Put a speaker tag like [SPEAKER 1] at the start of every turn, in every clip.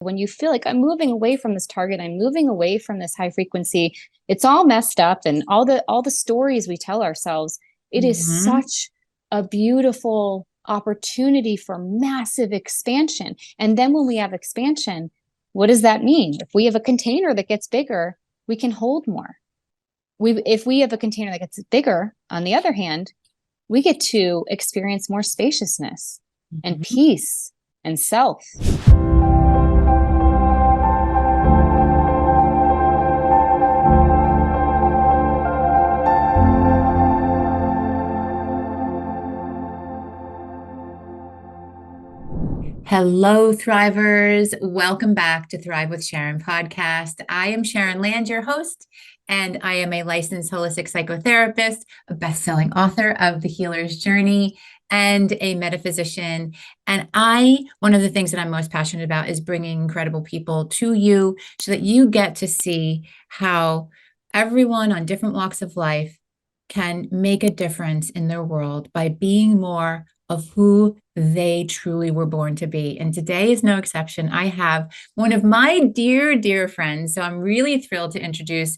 [SPEAKER 1] When you feel like I'm moving away from this target, I'm moving away from this high frequency, it's all messed up, and all the stories we tell ourselves, it is
[SPEAKER 2] Hmm.
[SPEAKER 1] such a beautiful opportunity for massive expansion. And then when we have expansion, what does that mean? If we have a container that gets bigger, we can hold more. If we have a container that gets bigger, on the other hand, we get to experience more spaciousness and
[SPEAKER 2] Hmm.
[SPEAKER 1] peace and self.
[SPEAKER 2] Hello, Thrivers. Welcome back to Thrive with Sharon podcast. I am Sharon Land, your host, and I am a licensed holistic psychotherapist, a best-selling author of The Healer's Journey, and a metaphysician. And one of the things that I'm most passionate about is bringing incredible people to you so that you get to see how everyone on different walks of life can make a difference in their world by being more of who they truly were born to be. And today is no exception. I have one of my dear, dear friends. So I'm really thrilled to introduce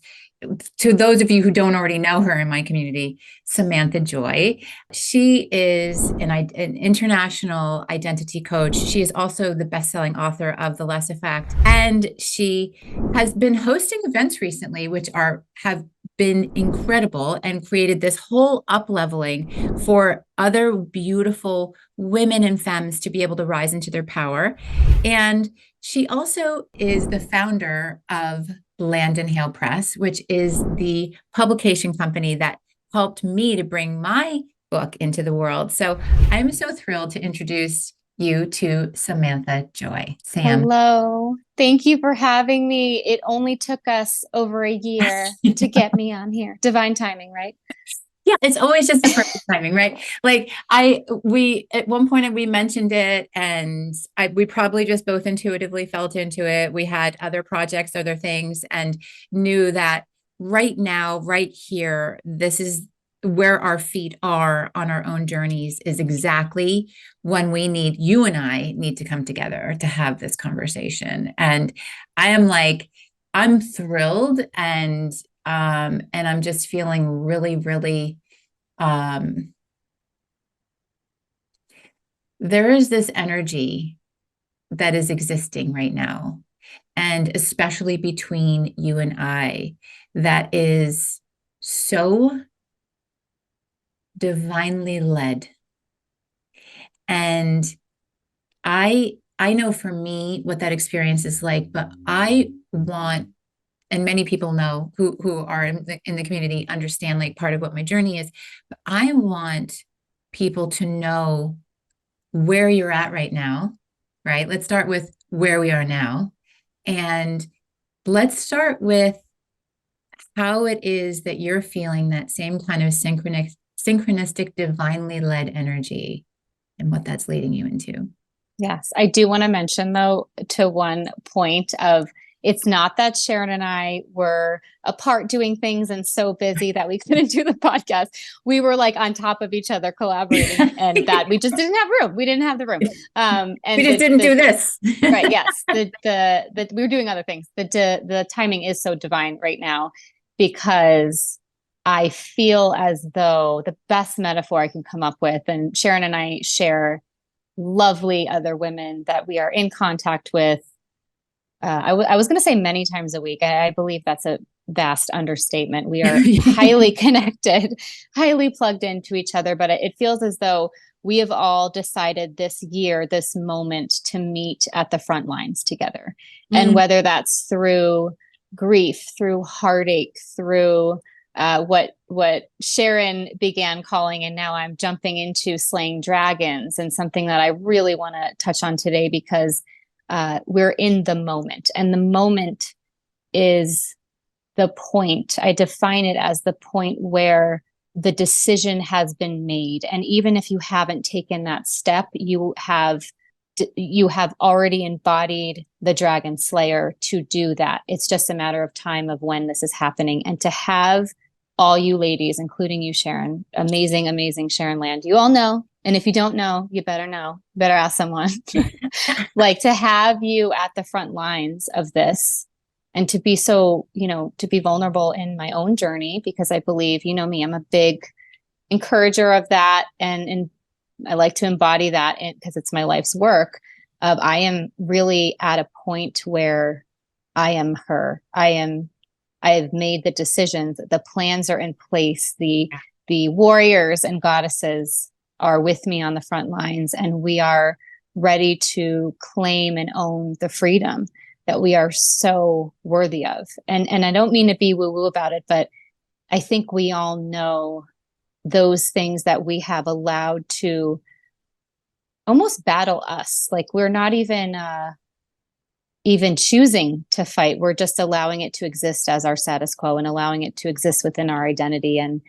[SPEAKER 2] to those of you who don't already know her in my community, Samantha Joy. She is an international identity coach. She is also the best-selling author of The Less Effect. And she has been hosting events recently, which have been incredible and created this whole up leveling for other beautiful women and femmes to be able to rise into their power. And she also is the founder of Landon Hail Press, which is the publication company that helped me to bring my book into the world. So I'm so thrilled to introduce you to Samantha Joy. Sam.
[SPEAKER 1] Hello. Thank you for having me. It only took us over a year to get me on here. Divine timing, right?
[SPEAKER 2] Yeah, it's always just the perfect timing, right? We at one point we mentioned it, and we probably just both intuitively felt into it. We had other projects, other things, and knew that right now, right here, this is where our feet are on our own journeys, is exactly when you and I need to come together to have this conversation. And I am like, I'm thrilled, and I'm just feeling really, really, um, there is this energy that is existing right now, and especially between you and I, that is so divinely led. And I know for me what that experience is like, but I want, and many people know who are in the community understand like part of what my journey is, but I want people to know where you're at right now, right? Let's start with where we are now. And let's start with how it is that you're feeling that same kind of synchronistic, divinely led energy and what that's leading you into.
[SPEAKER 1] Yes. I do want to mention, though, to one point of it's not that Sharon and I were apart doing things and so busy that we couldn't do the podcast. We were like on top of each other collaborating, and that we just didn't have room. We didn't have the room.
[SPEAKER 2] We
[SPEAKER 1] And
[SPEAKER 2] just didn't do this.
[SPEAKER 1] right. Yes. The we were doing other things. The timing is so divine right now because I feel as though the best metaphor I can come up with, and Sharon and I share lovely other women that we are in contact with. I was going to say many times a week. I believe that's a vast understatement. We are highly connected, highly plugged into each other, but it feels as though we have all decided this year, this moment, to meet at the front lines together. And
[SPEAKER 2] Mm.
[SPEAKER 1] whether that's through grief, through heartache, through what Sharon began calling, and now I'm jumping into slaying dragons, and something that I really want to touch on today because we're in the moment, and the moment is the point. I define it as the point where the decision has been made, and even if you haven't taken that step, you have already embodied the dragon slayer to do that. It's just a matter of time of when this is happening. And to have all you ladies, including you, Sharon, amazing, amazing Sharon Land, you all know And if you don't know, you better know. Better ask someone. Like to have you at the front lines of this and to be so, to be vulnerable in my own journey, because I believe, you know me, I'm a big encourager of that. And I like to embody that because it's my life's work. I am really at a point where I am her. I have made the decisions. The plans are in place. The warriors and goddesses are with me on the front lines, and we are ready to claim and own the freedom that we are so worthy of. And I don't mean to be woo-woo about it, but I think we all know those things that we have allowed to almost battle us. Like we're not even choosing to fight. We're just allowing it to exist as our status quo and allowing it to exist within our identity. And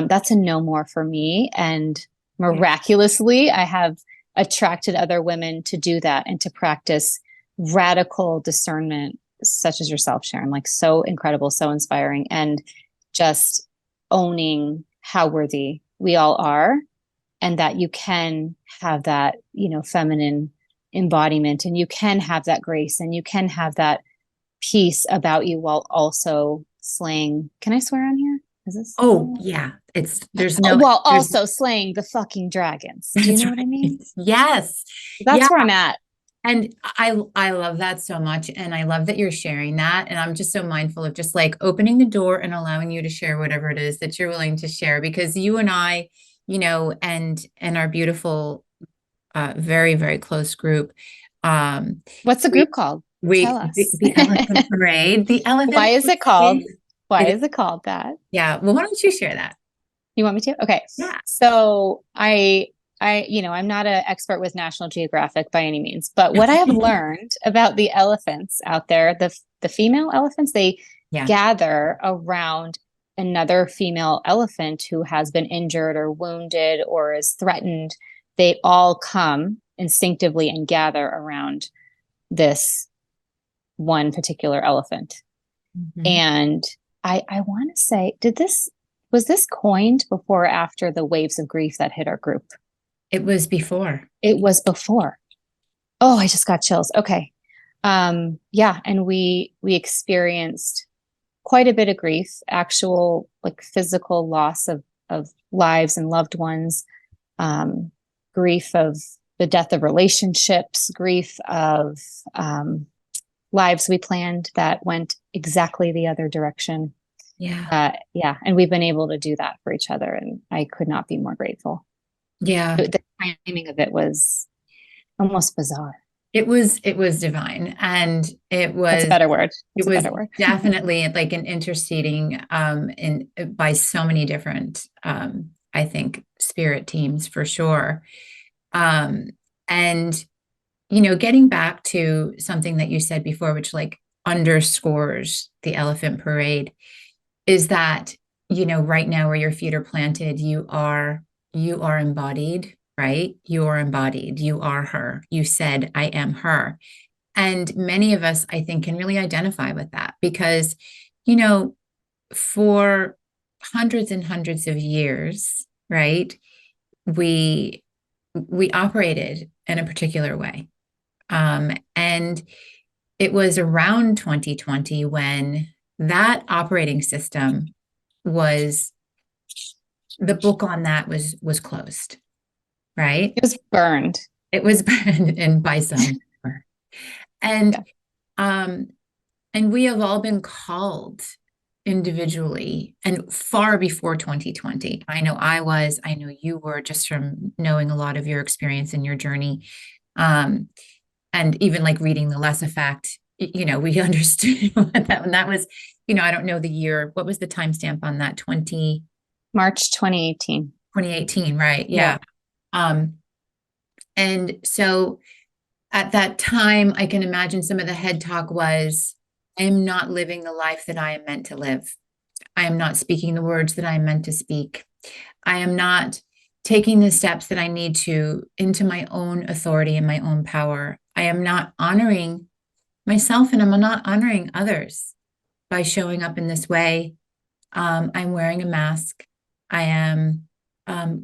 [SPEAKER 1] that's a no more for me. And miraculously, I have attracted other women to do that and to practice radical discernment, such as yourself, Sharon. Like so incredible, so inspiring, and just owning how worthy we all are, and that you can have that, feminine embodiment, and you can have that grace, and you can have that peace about you while also slaying. Can I swear on here? Is this?
[SPEAKER 2] Oh, yeah.
[SPEAKER 1] While also slaying the fucking dragons. Do you know what I mean?
[SPEAKER 2] Yes.
[SPEAKER 1] That's where I'm at.
[SPEAKER 2] And I love that so much. And I love that you're sharing that. And I'm just so mindful of just like opening the door and allowing you to share whatever it is that you're willing to share, because you and I, and our beautiful, very, very close group.
[SPEAKER 1] What's the group called? Tell us.
[SPEAKER 2] The Elephant Parade. The Elephant
[SPEAKER 1] Why is it called? Why is it called that?
[SPEAKER 2] Yeah. Well, why don't you share that?
[SPEAKER 1] You want me to? Okay.
[SPEAKER 2] Yeah.
[SPEAKER 1] So I'm not an expert with National Geographic by any means, but what I have learned about the elephants out there, the female elephants, they gather around another female elephant who has been injured or wounded or is threatened. They all come instinctively and gather around this one particular elephant. Mm-hmm. And I want to say, was this coined before or after the waves of grief that hit our group?
[SPEAKER 2] It was before.
[SPEAKER 1] It was before. Oh, I just got chills. Okay. Yeah. And we experienced quite a bit of grief, actual like physical loss of lives and loved ones, grief of the death of relationships, grief of lives we planned that went exactly the other direction.
[SPEAKER 2] Yeah.
[SPEAKER 1] And we've been able to do that for each other. And I could not be more grateful.
[SPEAKER 2] Yeah.
[SPEAKER 1] The timing of it was almost bizarre.
[SPEAKER 2] It was divine. And it was,
[SPEAKER 1] that's a better word.
[SPEAKER 2] Definitely like an interceding, by so many different, I think spirit teams for sure. And, getting back to something that you said before, which like underscores the Elephant Parade, is that, right now where your feet are planted, you are embodied, right? You are embodied. You are her. You said, I am her. And many of us, I think, can really identify with that because, for hundreds and hundreds of years, right, we operated in a particular way. And it was around 2020 when that operating system the book on that was closed, right?
[SPEAKER 1] It was burned.
[SPEAKER 2] It was burned and by some. And, and we have all been called individually and far before 2020. I know you were, just from knowing a lot of your experience and your journey. And even like reading the Less Effect, we understood what that was, I don't know the year. What was the timestamp on that?
[SPEAKER 1] March 2018.
[SPEAKER 2] 2018, right? Yeah. And so at that time, I can imagine some of the head talk was, I am not living the life that I am meant to live. I am not speaking the words that I am meant to speak. I am not taking the steps that I need to into my own authority and my own power. I am not honoring myself and I'm not honoring others by showing up in this way. I'm wearing a mask. I am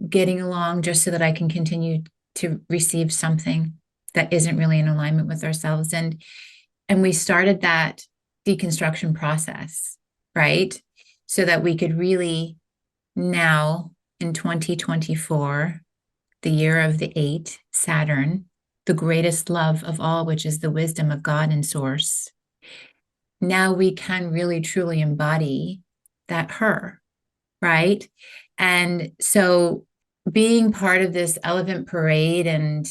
[SPEAKER 2] getting along just so that I can continue to receive something that isn't really in alignment with ourselves. And we started that deconstruction process, right? So that we could really now in 2024, the year of the 8, Saturn, the greatest love of all, which is the wisdom of God and source. Now we can really truly embody that her, right? And so being part of this elephant parade and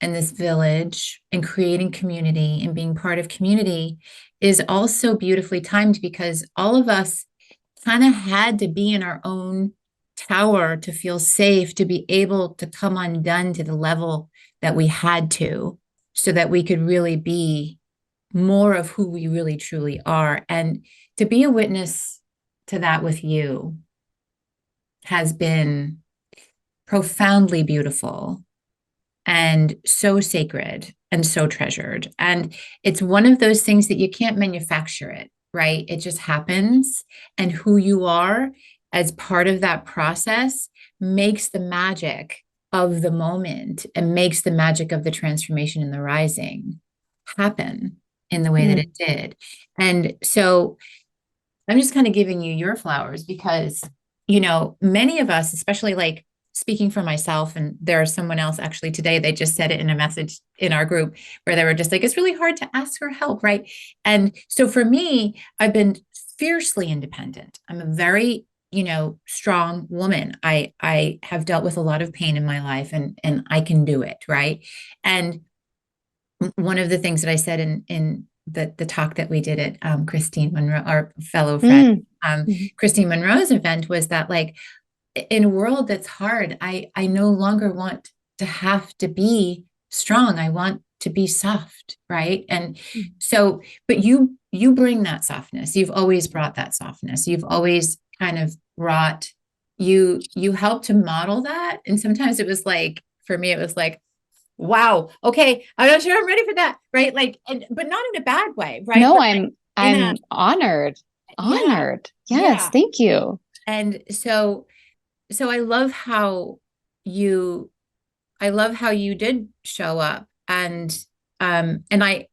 [SPEAKER 2] this village and creating community and being part of community is also beautifully timed because all of us kind of had to be in our own tower to feel safe, to be able to come undone to the level that we had to, so that we could really be more of who we really truly are. And to be a witness to that with you has been profoundly beautiful and so sacred and so treasured. And it's one of those things that you can't manufacture it, right? It just happens. And who you are as part of that process makes the magic of the moment and makes the magic of the transformation and the rising happen in the way that it did. And so I'm just kind of giving you your flowers because, many of us, especially like speaking for myself, and there's someone else actually today, they just said it in a message in our group where they were just like, it's really hard to ask for help, right? And so for me, I've been fiercely independent. I'm a very, strong woman. I have dealt with a lot of pain in my life and I can do it, right? And one of the things that I said in the talk that we did at Christine Monroe, our fellow friend, Christine Monroe's event, was that like in a world that's hard, I no longer want to have to be strong. I want to be soft, right? And so, but you bring that softness. You've always brought that softness. You've always kind of brought you helped to model that. And sometimes it was like, for me, it was like, wow, okay, I'm not sure I'm ready for that, right? Like, but not in a bad way, right?
[SPEAKER 1] No,
[SPEAKER 2] But
[SPEAKER 1] I'm honored.
[SPEAKER 2] yeah,
[SPEAKER 1] Honored. Yes,
[SPEAKER 2] yeah.
[SPEAKER 1] thank you.
[SPEAKER 2] And so I love how you did show up, and I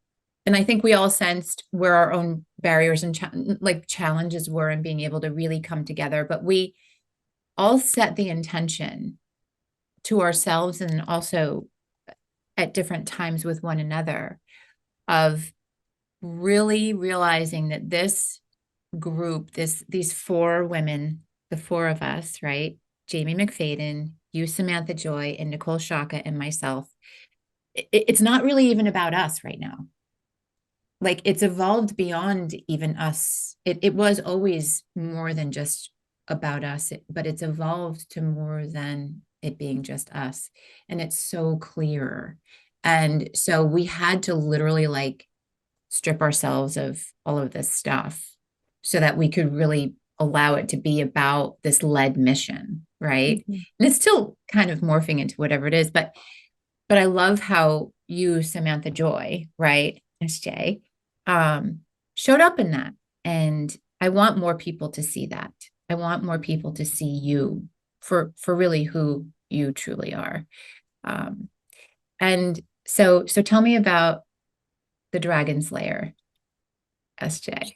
[SPEAKER 2] think we all sensed where our own barriers and challenges were in being able to really come together, but we all set the intention to ourselves and also at different times with one another of really realizing that this group, these 4 women, the 4 of us, right? Jamie McFadden, you, Samantha Joy, and Nicole Shaka, and myself. It's not really even about us right now. Like it's evolved beyond even us. It was always more than just about us, but it's evolved to more than it being just us. And it's so clear. And so we had to literally like strip ourselves of all of this stuff so that we could really allow it to be about this led mission, right? And it's still kind of morphing into whatever it is, but I love how you, Samantha Joy, right, SJ, showed up in that. And I want more people to see that. I want more people to see you for really who you truly are. And so tell me about the Dragon Slayer, SJ.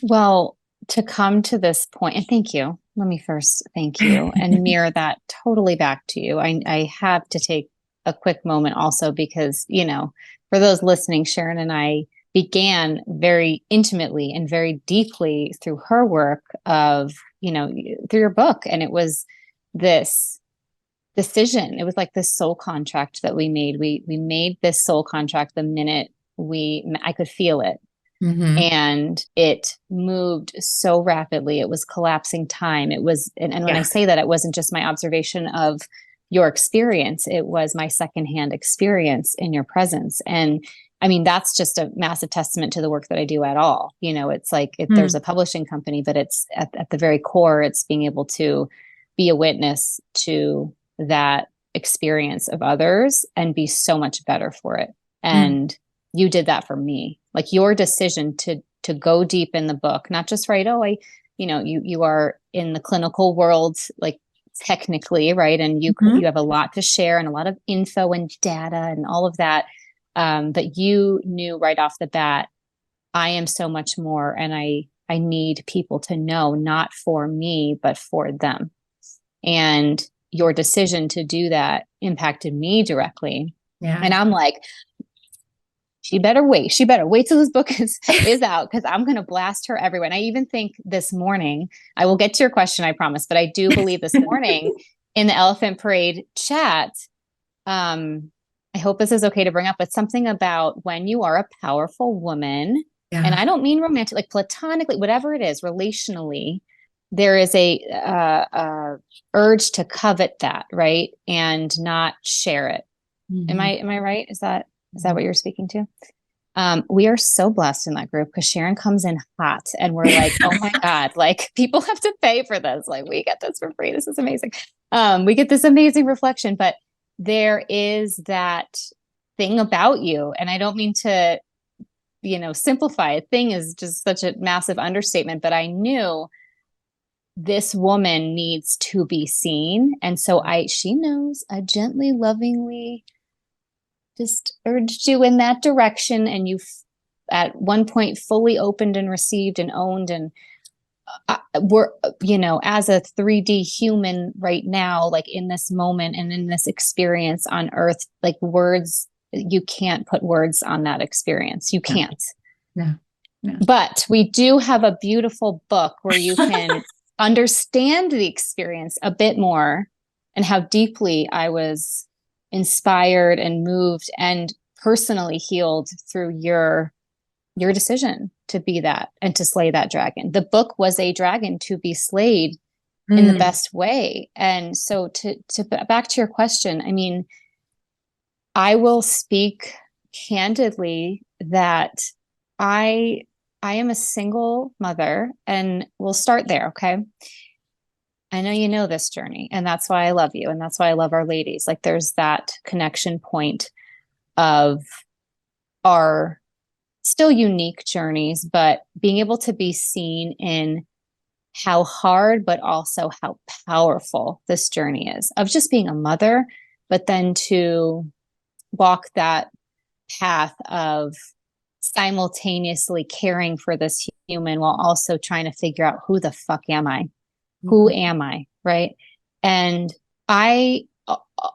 [SPEAKER 1] Well, to come to this point, and thank you. Let me first thank you and mirror that totally back to you. I have to take a quick moment also because, for those listening, Sharon and I began very intimately and very deeply through her work of, through your book. And it was this decision. It was like this soul contract that we made. We made this soul contract the minute I could feel it. And it moved so rapidly. It was collapsing time. It was, and when I say that, it wasn't just my observation of your experience. It was my secondhand experience in your presence. And I mean, that's just a massive testament to the work that I do at all. It's like there's a publishing company, but it's at the very core, it's being able to be a witness to that experience of others and be so much better for it. And you did that for me. Like your decision to go deep in the book, not just write, you are in the clinical world, like technically, right? And you have a lot to share and a lot of info and data and all of that. But you knew right off the bat, I am so much more, and I need people to know, not for me, but for them. And your decision to do that impacted me directly.
[SPEAKER 2] Yeah.
[SPEAKER 1] And I'm like, she better wait. She better wait till this book is out, because I'm going to blast her everywhere. And I even think this morning, I will get to your question, I promise, but I do believe this morning in the Elephant Parade chat, I hope this is okay to bring up, but something about when you are a powerful woman, and I don't mean romantic, like platonically, whatever it is, relationally, there is a urge to covet that, right? And not share it. Am I right? Is that what you're speaking to? We are so blessed in that group because Sharon comes in hot and we're like, oh my God, like people have to pay for this. Like we get this for free. This is amazing. We get this amazing reflection, but there is that thing about you. And I don't mean to, simplify it. Thing is just such a massive understatement, but I knew this woman needs to be seen. And so she knows, I gently, lovingly just urged you in that direction, and you at one point fully opened and received and owned, and we're as a 3D human right now, like in this moment and in this experience on earth, like words, you can't put words on that experience. You can't.
[SPEAKER 2] No.
[SPEAKER 1] But we do have a beautiful book where you can understand the experience a bit more, and how deeply I was inspired and moved and personally healed through your decision to be that and to slay that dragon. The book was a dragon to be slayed in the best way. And so to back to your question, I mean, I will speak candidly that I am a single mother, and we'll start there. Okay. I know you know this journey, and that's why I love you. And that's why I love our ladies. Like there's that connection point of our still unique journeys, but being able to be seen in how hard, but also how powerful this journey is of just being a mother, but then to walk that path of simultaneously caring for this human while also trying to figure out who the fuck am I? Who am I? Right. And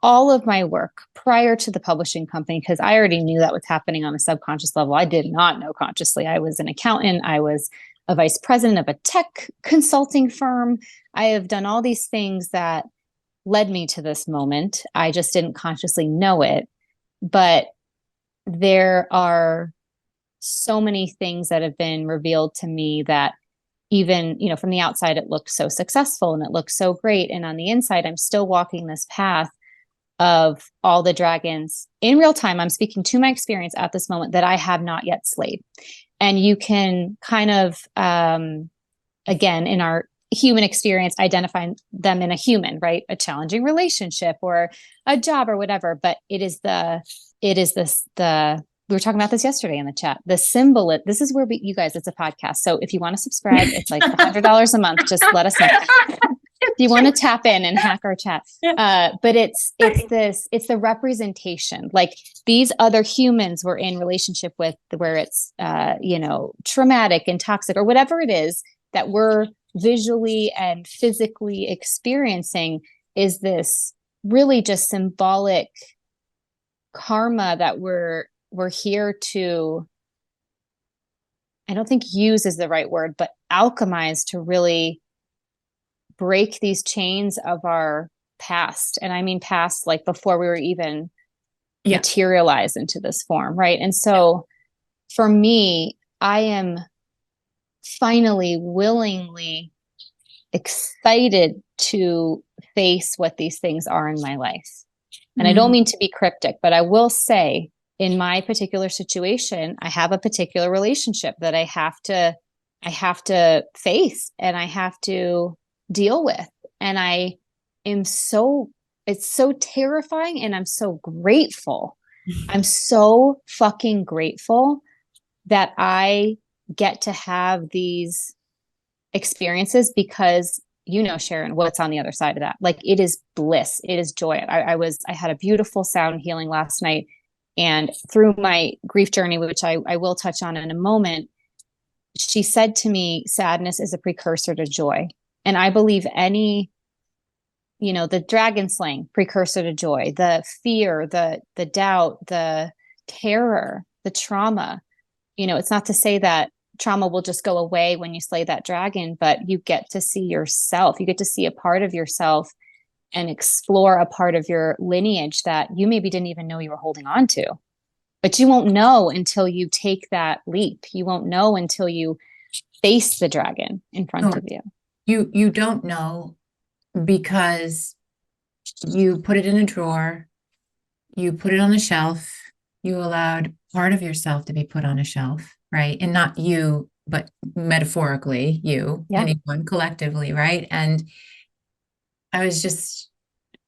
[SPEAKER 1] all of my work prior to the publishing company, because I already knew that was happening on a subconscious level. I did not know consciously. I was an accountant. I was a vice president of a tech consulting firm. I have done all these things that led me to this moment. I just didn't consciously know it. But there are so many things that have been revealed to me that even, from the outside, it looked so successful and it looked so great. And on the inside, I'm still walking this path of all the dragons in real time. I'm speaking to my experience at this moment that I have not yet slayed. And you can kind of, again, in our human experience, identify them in a human, right? A challenging relationship or a job or whatever. But it is we were talking about this yesterday in the chat. The symbol, this is where you guys, it's a podcast. So if you want to subscribe, it's like $100 a month. Just let us know. If you want to tap in and hack our chat. But it's the representation. Like these other humans we're in relationship with, where it's, traumatic and toxic or whatever it is that we're visually and physically experiencing, is this really just symbolic karma that we're here to, I don't think use is the right word, but alchemize to really break these chains of our past. And I mean past, like before we were even materialized into this form, right? And so for me, I am finally willingly excited to face what these things are in my life. And I don't mean to be cryptic, but I will say in my particular situation, I have a particular relationship that I have to face and I have to deal with. And it's so terrifying, and I'm so grateful. I'm so fucking grateful that I get to have these experiences, because Sharon, what's on the other side of that. Like, it is bliss. It is joy. I had a beautiful sound healing last night. And through my grief journey, which I will touch on in a moment, she said to me, sadness is a precursor to joy. And I believe the dragon slaying, precursor to joy, the fear, the doubt, the terror, the trauma. It's not to say that trauma will just go away when you slay that dragon, but you get to see yourself. You get to see a part of yourself and explore a part of your lineage that you maybe didn't even know you were holding on to. But you won't know until you take that leap. You won't know until you face the dragon in front of you.
[SPEAKER 2] You don't know because you put it in a drawer, you put it on a shelf, you allowed part of yourself to be put on a shelf, right? And not you, but metaphorically, anyone collectively, right? And I was just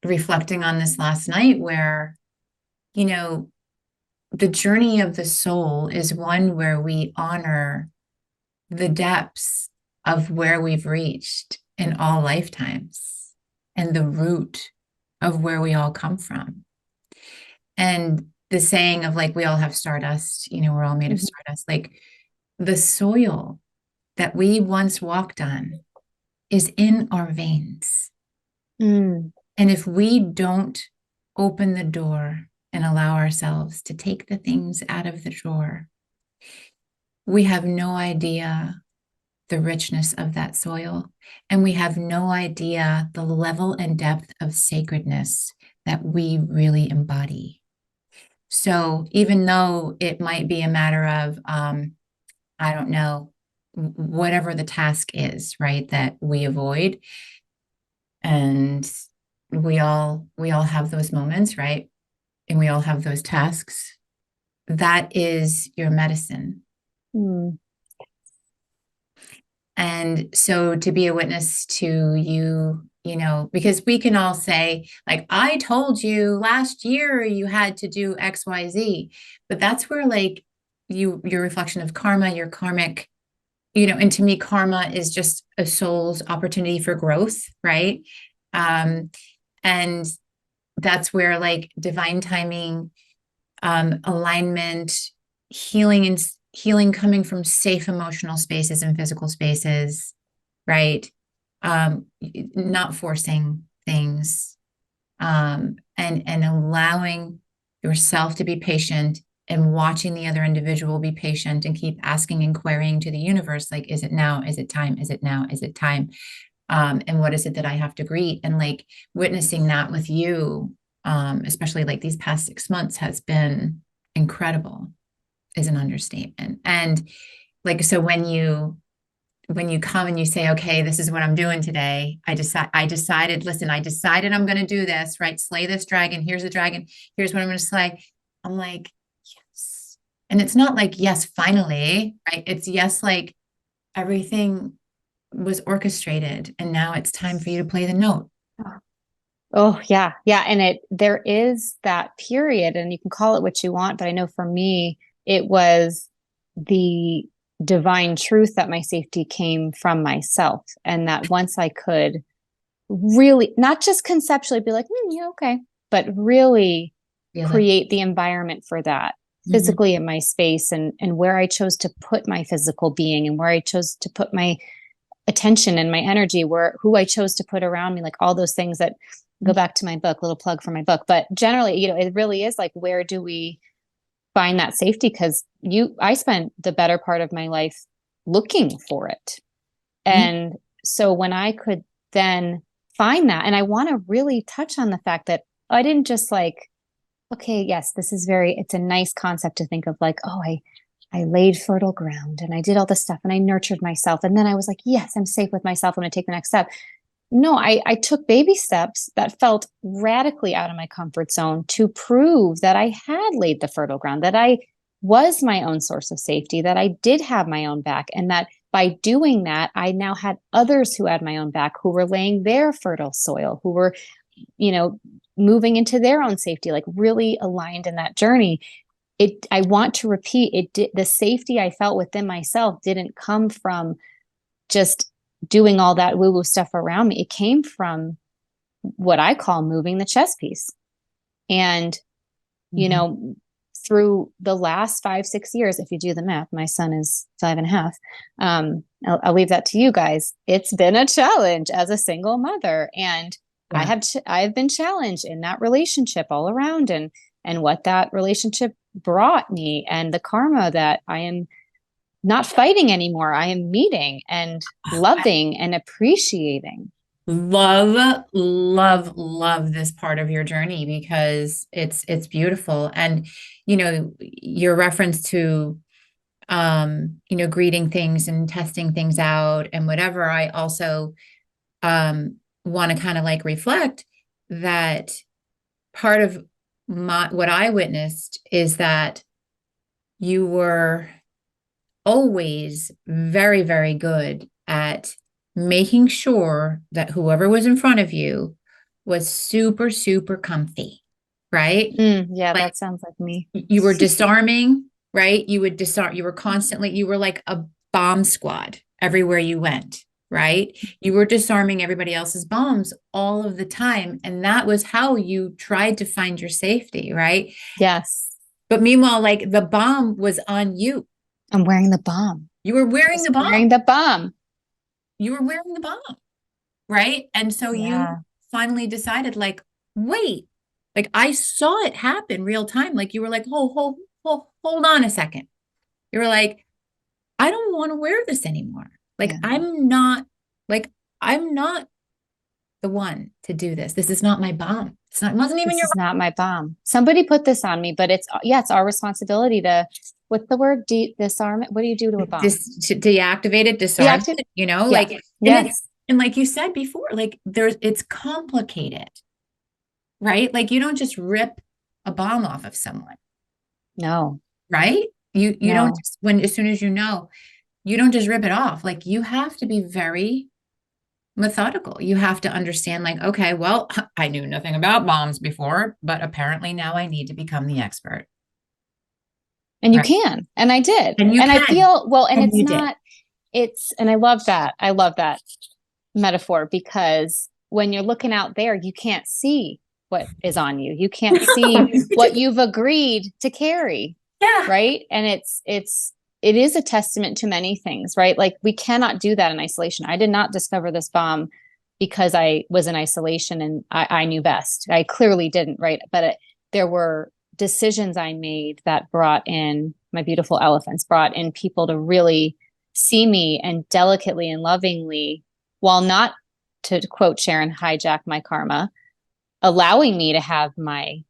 [SPEAKER 2] reflecting on this last night where, the journey of the soul is one where we honor the depths of where we've reached in all lifetimes and the root of where we all come from. And the saying of like, we all have stardust, we're all made of stardust, like the soil that we once walked on is in our veins. And if we don't open the door and allow ourselves to take the things out of the drawer, we have no idea the richness of that soil. And we have no idea the level and depth of sacredness that we really embody. So even though it might be a matter of, I don't know, whatever the task is, right, that we avoid, and we all have those moments, right? And we all have those tasks. That is your medicine. And so to be a witness to you, because we can all say, like, I told you last year you had to do X, Y, Z, but that's where like your reflection of karma, your karmic, and to me, karma is just a soul's opportunity for growth, right? And that's where like divine timing, alignment, healing coming from safe emotional spaces and physical spaces, right? Not forcing things, and allowing yourself to be patient and watching the other individual be patient and keep asking and querying to the universe, like, is it now? Is it time? Is it now? Is it time? And what is it that I have to greet? And like witnessing that with you, especially like these past 6 months, has been incredible, is an understatement. And like, so when you come and you say, okay, this is what I'm doing today. I decided I'm going to do this, right? Slay this dragon. Here's the dragon. Here's what I'm going to slay. I'm like, yes. And it's not like, yes, finally, right? It's yes, like everything was orchestrated and now it's time for you to play the note.
[SPEAKER 1] Oh, yeah. Yeah. And there is that period, and you can call it what you want, but I know for me, it was the divine truth that my safety came from myself. And that once I could really, not just conceptually be like, yeah, okay, but really create the environment for that physically in my space, and where I chose to put my physical being, and where I chose to put my attention and my energy, who I chose to put around me, like all those things that go back to my book, little plug for my book. But generally, it really is like, where do we find that safety? Because I spent the better part of my life looking for it. And so when I could then find that, and I want to really touch on the fact that I didn't just like, okay, yes, it's a nice concept to think of, like, oh, I laid fertile ground and I did all this stuff and I nurtured myself. And then I was like, yes, I'm safe with myself. I'm going to take the next step. No, I took baby steps that felt radically out of my comfort zone to prove that I had laid the fertile ground, that I was my own source of safety, that I did have my own back. And that by doing that, I now had others who had my own back, who were laying their fertile soil, who were, moving into their own safety, like really aligned in that journey. I want to repeat, the safety I felt within myself didn't come from just doing all that woo-woo stuff around me. It came from what I call moving the chess piece. And, you know, through the last 5-6 years, if you do the math, my son is 5.5. I'll leave that to you guys. It's been a challenge as a single mother. And I've been challenged in that relationship all around, and what that relationship brought me, and the karma that I am not fighting anymore. I am meeting and loving and appreciating.
[SPEAKER 2] Love, love, love this part of your journey, because it's beautiful. And, you know, your reference to, you know, greeting things and testing things out and whatever, I also, want to kind of like reflect that part of what I witnessed is that you were always very, very good at making sure that whoever was in front of you was super, super comfy, right?
[SPEAKER 1] Yeah,
[SPEAKER 2] like,
[SPEAKER 1] that sounds like me.
[SPEAKER 2] You were disarming, right? You would disarm, you were constantly, you were like a bomb squad everywhere you went, right? You were disarming everybody else's bombs all of the time. And that was how you tried to find your safety, right?
[SPEAKER 1] Yes.
[SPEAKER 2] But meanwhile, like, the bomb was on you.
[SPEAKER 1] I'm wearing the bomb.
[SPEAKER 2] You were wearing the bomb.
[SPEAKER 1] Wearing the bomb.
[SPEAKER 2] You were wearing the bomb, right? And so you finally decided, like, wait, like, I saw it happen real time. Like, you were like, hold on a second. You were like, I don't want to wear this anymore. Like, I'm not the one to do this. This is not my bomb. It wasn't even
[SPEAKER 1] This is not my bomb. Somebody put this on me, but it's our responsibility to, what's the word? Disarm it. What do you do to a bomb?
[SPEAKER 2] Deactivate it, disarm it, you know, like, and like you said before, like, it's complicated, right? Like, you don't just rip a bomb off of someone.
[SPEAKER 1] No.
[SPEAKER 2] Right? You don't just, as soon as you know, you don't just rip it off. Like, you have to be very methodical. You have to understand, like, okay, well, I knew nothing about bombs before, but apparently now I need to become the expert.
[SPEAKER 1] And you can. And I did. And I feel, well, and it's not, and I love that. I love that metaphor, because when you're looking out there, you can't see what is on you. You can't see what you've agreed to carry.
[SPEAKER 2] Yeah.
[SPEAKER 1] Right. And it is a testament to many things, right? Like, we cannot do that in isolation. I did not discover this bomb because I was in isolation and I knew best. I clearly didn't, right? But there were decisions I made that brought in my beautiful elephants, brought in people to really see me and delicately and lovingly, while not, to quote Sharon, hijack my karma, allowing me to have my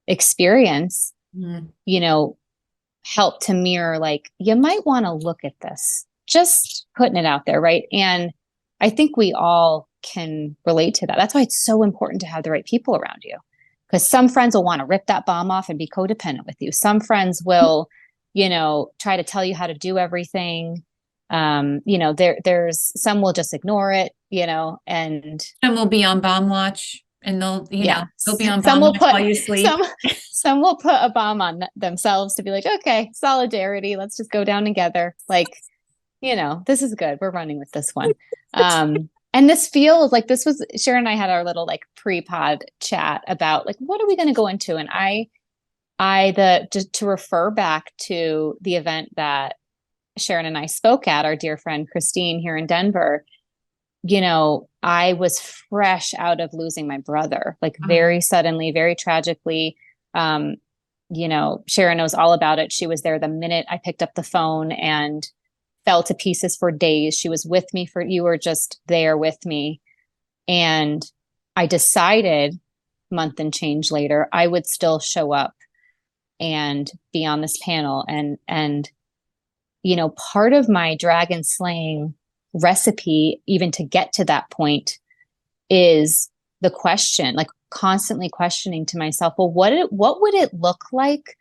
[SPEAKER 1] experience, you know, help to mirror, like, you might want to look at this, just putting it out there. Right. And I think we all can relate to that. That's why it's so important to have the right people around you, because some friends will want to rip that bomb off and be codependent with you. Some friends will, you know, try to tell you how to do everything. You know, there's some will just ignore it, you know, and
[SPEAKER 2] some will be on bomb watch. And they'll be on bomb watch while you sleep.
[SPEAKER 1] Some will put a bomb on themselves to be like, okay, solidarity. Let's just go down together. Like, you know, this is good. We're running with this one. And this feels like, this was, Sharon and I had our little like pre-pod chat about, like, what are we going to go into? And just to refer back to the event that Sharon and I spoke at, our dear friend Christine here in Denver, you know, I was fresh out of losing my brother, like very suddenly, very tragically. You know, Sharon knows all about it. She was there the minute I picked up the phone and fell to pieces for days. She was with me you were just there with me. And I decided, month and change later, I would still show up and be on this panel. And, you know, part of my dragon slaying recipe, even to get to that point, is the question, like, constantly questioning to myself, well, what would it look like?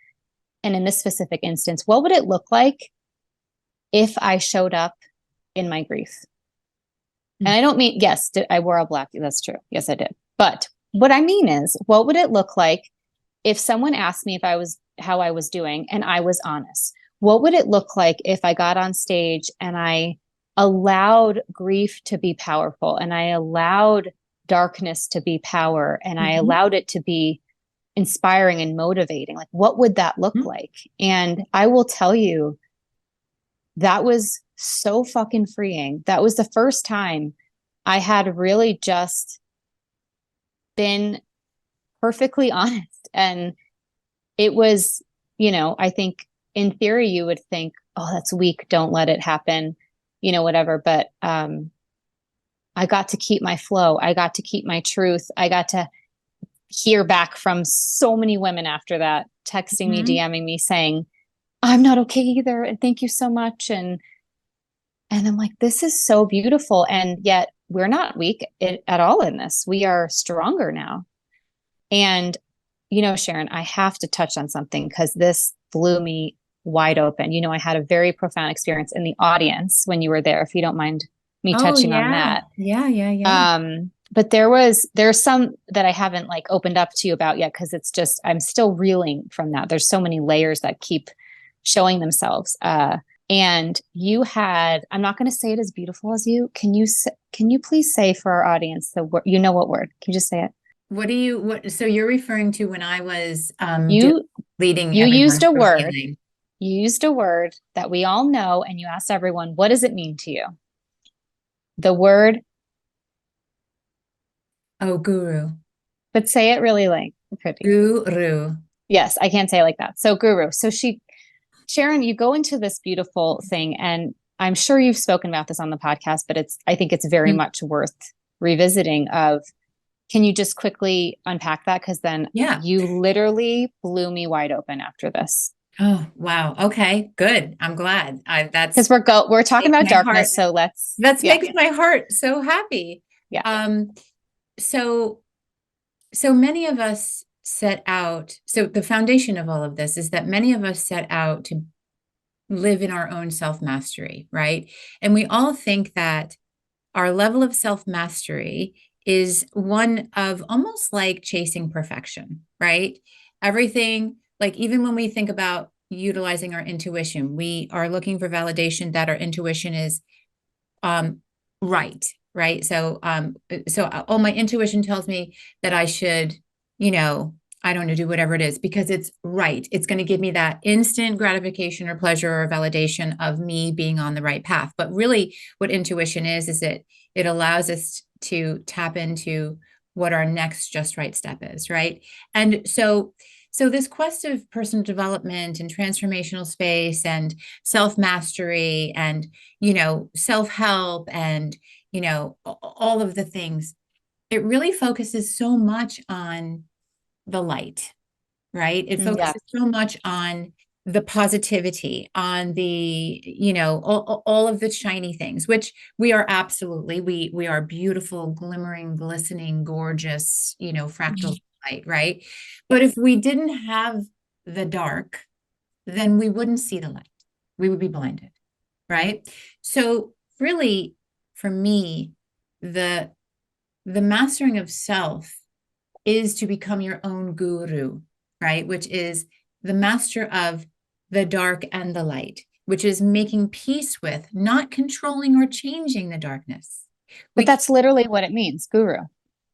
[SPEAKER 1] And in this specific instance, what would it look like if I showed up in my grief? And I don't mean, yes, I wore all black. That's true. Yes, I did. But what I mean is, what would it look like if someone asked me how I was doing and I was honest? What would it look like if I got on stage and I allowed grief to be powerful, and I allowed darkness to be power, and I
[SPEAKER 2] Mhm.
[SPEAKER 1] allowed it to be inspiring and motivating. Like, what would that look like? And I will tell you, that was so fucking freeing. That was the first time I had really just been perfectly honest. And it was, I think in theory, you would think, oh, that's weak. Don't let it happen, whatever. But I got to keep my flow. I got to keep my truth. I got to hear back from so many women after that, texting me,
[SPEAKER 2] Mhm.
[SPEAKER 1] DMing me saying, I'm not okay either. And thank you so much. And I'm like, this is so beautiful. And yet we're not weak at all in this. We are stronger now. And, Sharon, I have to touch on something because this blew me wide open. I had a very profound experience in the audience when you were there, if you don't mind me
[SPEAKER 2] Oh
[SPEAKER 1] touching on
[SPEAKER 2] yeah.
[SPEAKER 1] that.
[SPEAKER 2] Yeah.
[SPEAKER 1] But there's some that I haven't like opened up to you about yet because it's just I'm still reeling from that. There's so many layers that keep showing themselves. And you had, I'm not going to say it as beautiful as you. Can you please say for our audience the word? You know what word? Can you just say it?
[SPEAKER 2] So you're referring to when I was
[SPEAKER 1] You
[SPEAKER 2] leading
[SPEAKER 1] you used
[SPEAKER 2] everyone
[SPEAKER 1] a
[SPEAKER 2] through
[SPEAKER 1] word.
[SPEAKER 2] healing.
[SPEAKER 1] You used a word that we all know, and you asked everyone, what does it mean to you? The word,
[SPEAKER 2] Oh, guru.
[SPEAKER 1] but say it really like pretty.
[SPEAKER 2] Guru.
[SPEAKER 1] Yes, I can't say it like that. So guru. Sharon, you go into this beautiful thing, and I'm sure you've spoken about this on the podcast, but I think it's very
[SPEAKER 2] Mm.
[SPEAKER 1] much worth revisiting of, can you just quickly unpack that? Because then
[SPEAKER 2] Yeah.
[SPEAKER 1] you literally blew me wide open after this.
[SPEAKER 2] Oh, wow. Okay, good. I'm glad.
[SPEAKER 1] Because we're talking
[SPEAKER 2] Makes
[SPEAKER 1] about
[SPEAKER 2] my heart
[SPEAKER 1] darkness, so
[SPEAKER 2] that
[SPEAKER 1] yeah,
[SPEAKER 2] makes my heart so happy.
[SPEAKER 1] yeah.
[SPEAKER 2] Um, so so many of us set out, so the foundation of all of this is that many of us set out to live in our own self-mastery, right? And we all think that our level of self-mastery is one of almost like chasing perfection, right? Everything, like even when we think about utilizing our intuition, we are looking for validation that our intuition is um, right, right? So my intuition tells me that I should, you know, I don't know, do whatever it is because it's right. It's going to give me that instant gratification or pleasure or validation of me being on the right path. But really, what intuition is it allows us to tap into what our next just right step is, right? And so this quest of personal development and transformational space and self mastery and self-help and all of the things, it really focuses so much on the light, right? It
[SPEAKER 1] Yeah.
[SPEAKER 2] focuses so much on the positivity, on the all of the shiny things, which we are absolutely, we are beautiful, glimmering, glistening, gorgeous, fractal light, right? But if we didn't have the dark, then we wouldn't see the light, we would be blinded, right? So really, for me, the the mastering of self is to become your own guru, right? Which is the master of the dark and the light, which is making peace with, not controlling or changing the darkness.
[SPEAKER 1] But
[SPEAKER 2] We
[SPEAKER 1] that's literally what it means, guru.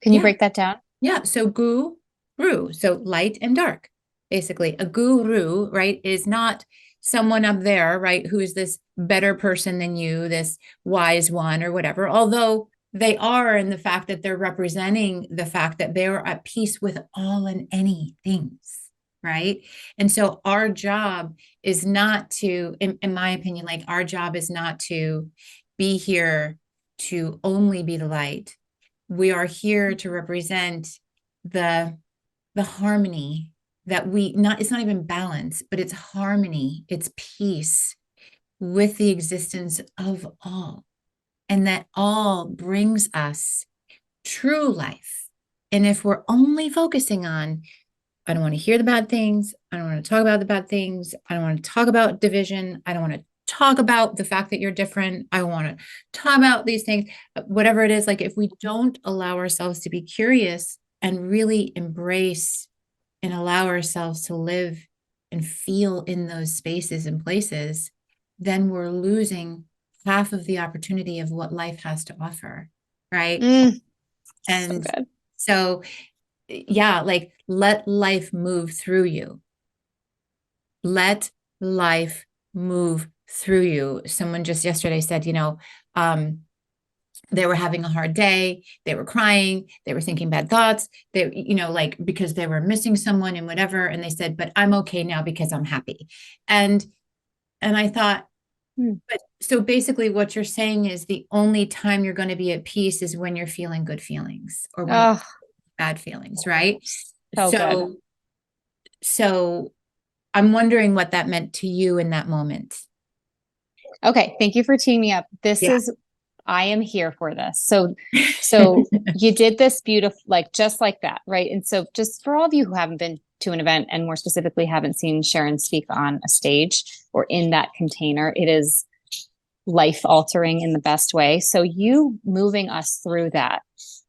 [SPEAKER 1] Can you
[SPEAKER 2] Yeah,
[SPEAKER 1] break that down?
[SPEAKER 2] yeah. So guru, so light and dark. Basically, a guru, right, is not someone up there, right, who is this better person than you, this wise one or whatever, although they are in the fact that they're representing the fact that they're at peace with all and any things, right? And so our job is not to, in my opinion, like our job is not to be here to only be the light. We are here to represent the the harmony that we not it's not even balance, but it's harmony, it's peace with the existence of all, and that all brings us true life. And if we're only focusing on, I don't want to hear the bad things, I don't want to talk about the bad things, I don't want to talk about division, I don't want to talk about the fact that you're different, I want to talk about these things, whatever it is, like if we don't allow ourselves to be curious and really embrace and allow ourselves to live and feel in those spaces and places, then we're losing half of the opportunity of what life has to offer. Right.
[SPEAKER 1] Mm, so
[SPEAKER 2] And
[SPEAKER 1] good.
[SPEAKER 2] so, yeah, like let life move through you. Let life move through you. Someone just yesterday said, they were having a hard day. They were crying. They were thinking bad thoughts. They, like because they were missing someone and whatever. And they said, but I'm okay now because I'm happy. And I thought, but so basically what you're saying is the only time you're going to be at peace is when you're feeling good feelings or when
[SPEAKER 1] Oh,
[SPEAKER 2] bad feelings, right?
[SPEAKER 1] so good.
[SPEAKER 2] So I'm wondering what that meant to you in that moment.
[SPEAKER 1] Okay. Thank you for teeing me up.
[SPEAKER 2] Yeah.
[SPEAKER 1] I am here for this. So you did this beautiful, like just like that, right? And so just for all of you who haven't been to an event and more specifically haven't seen Sharon speak on a stage or in that container, it is life altering in the best way. So you moving us through that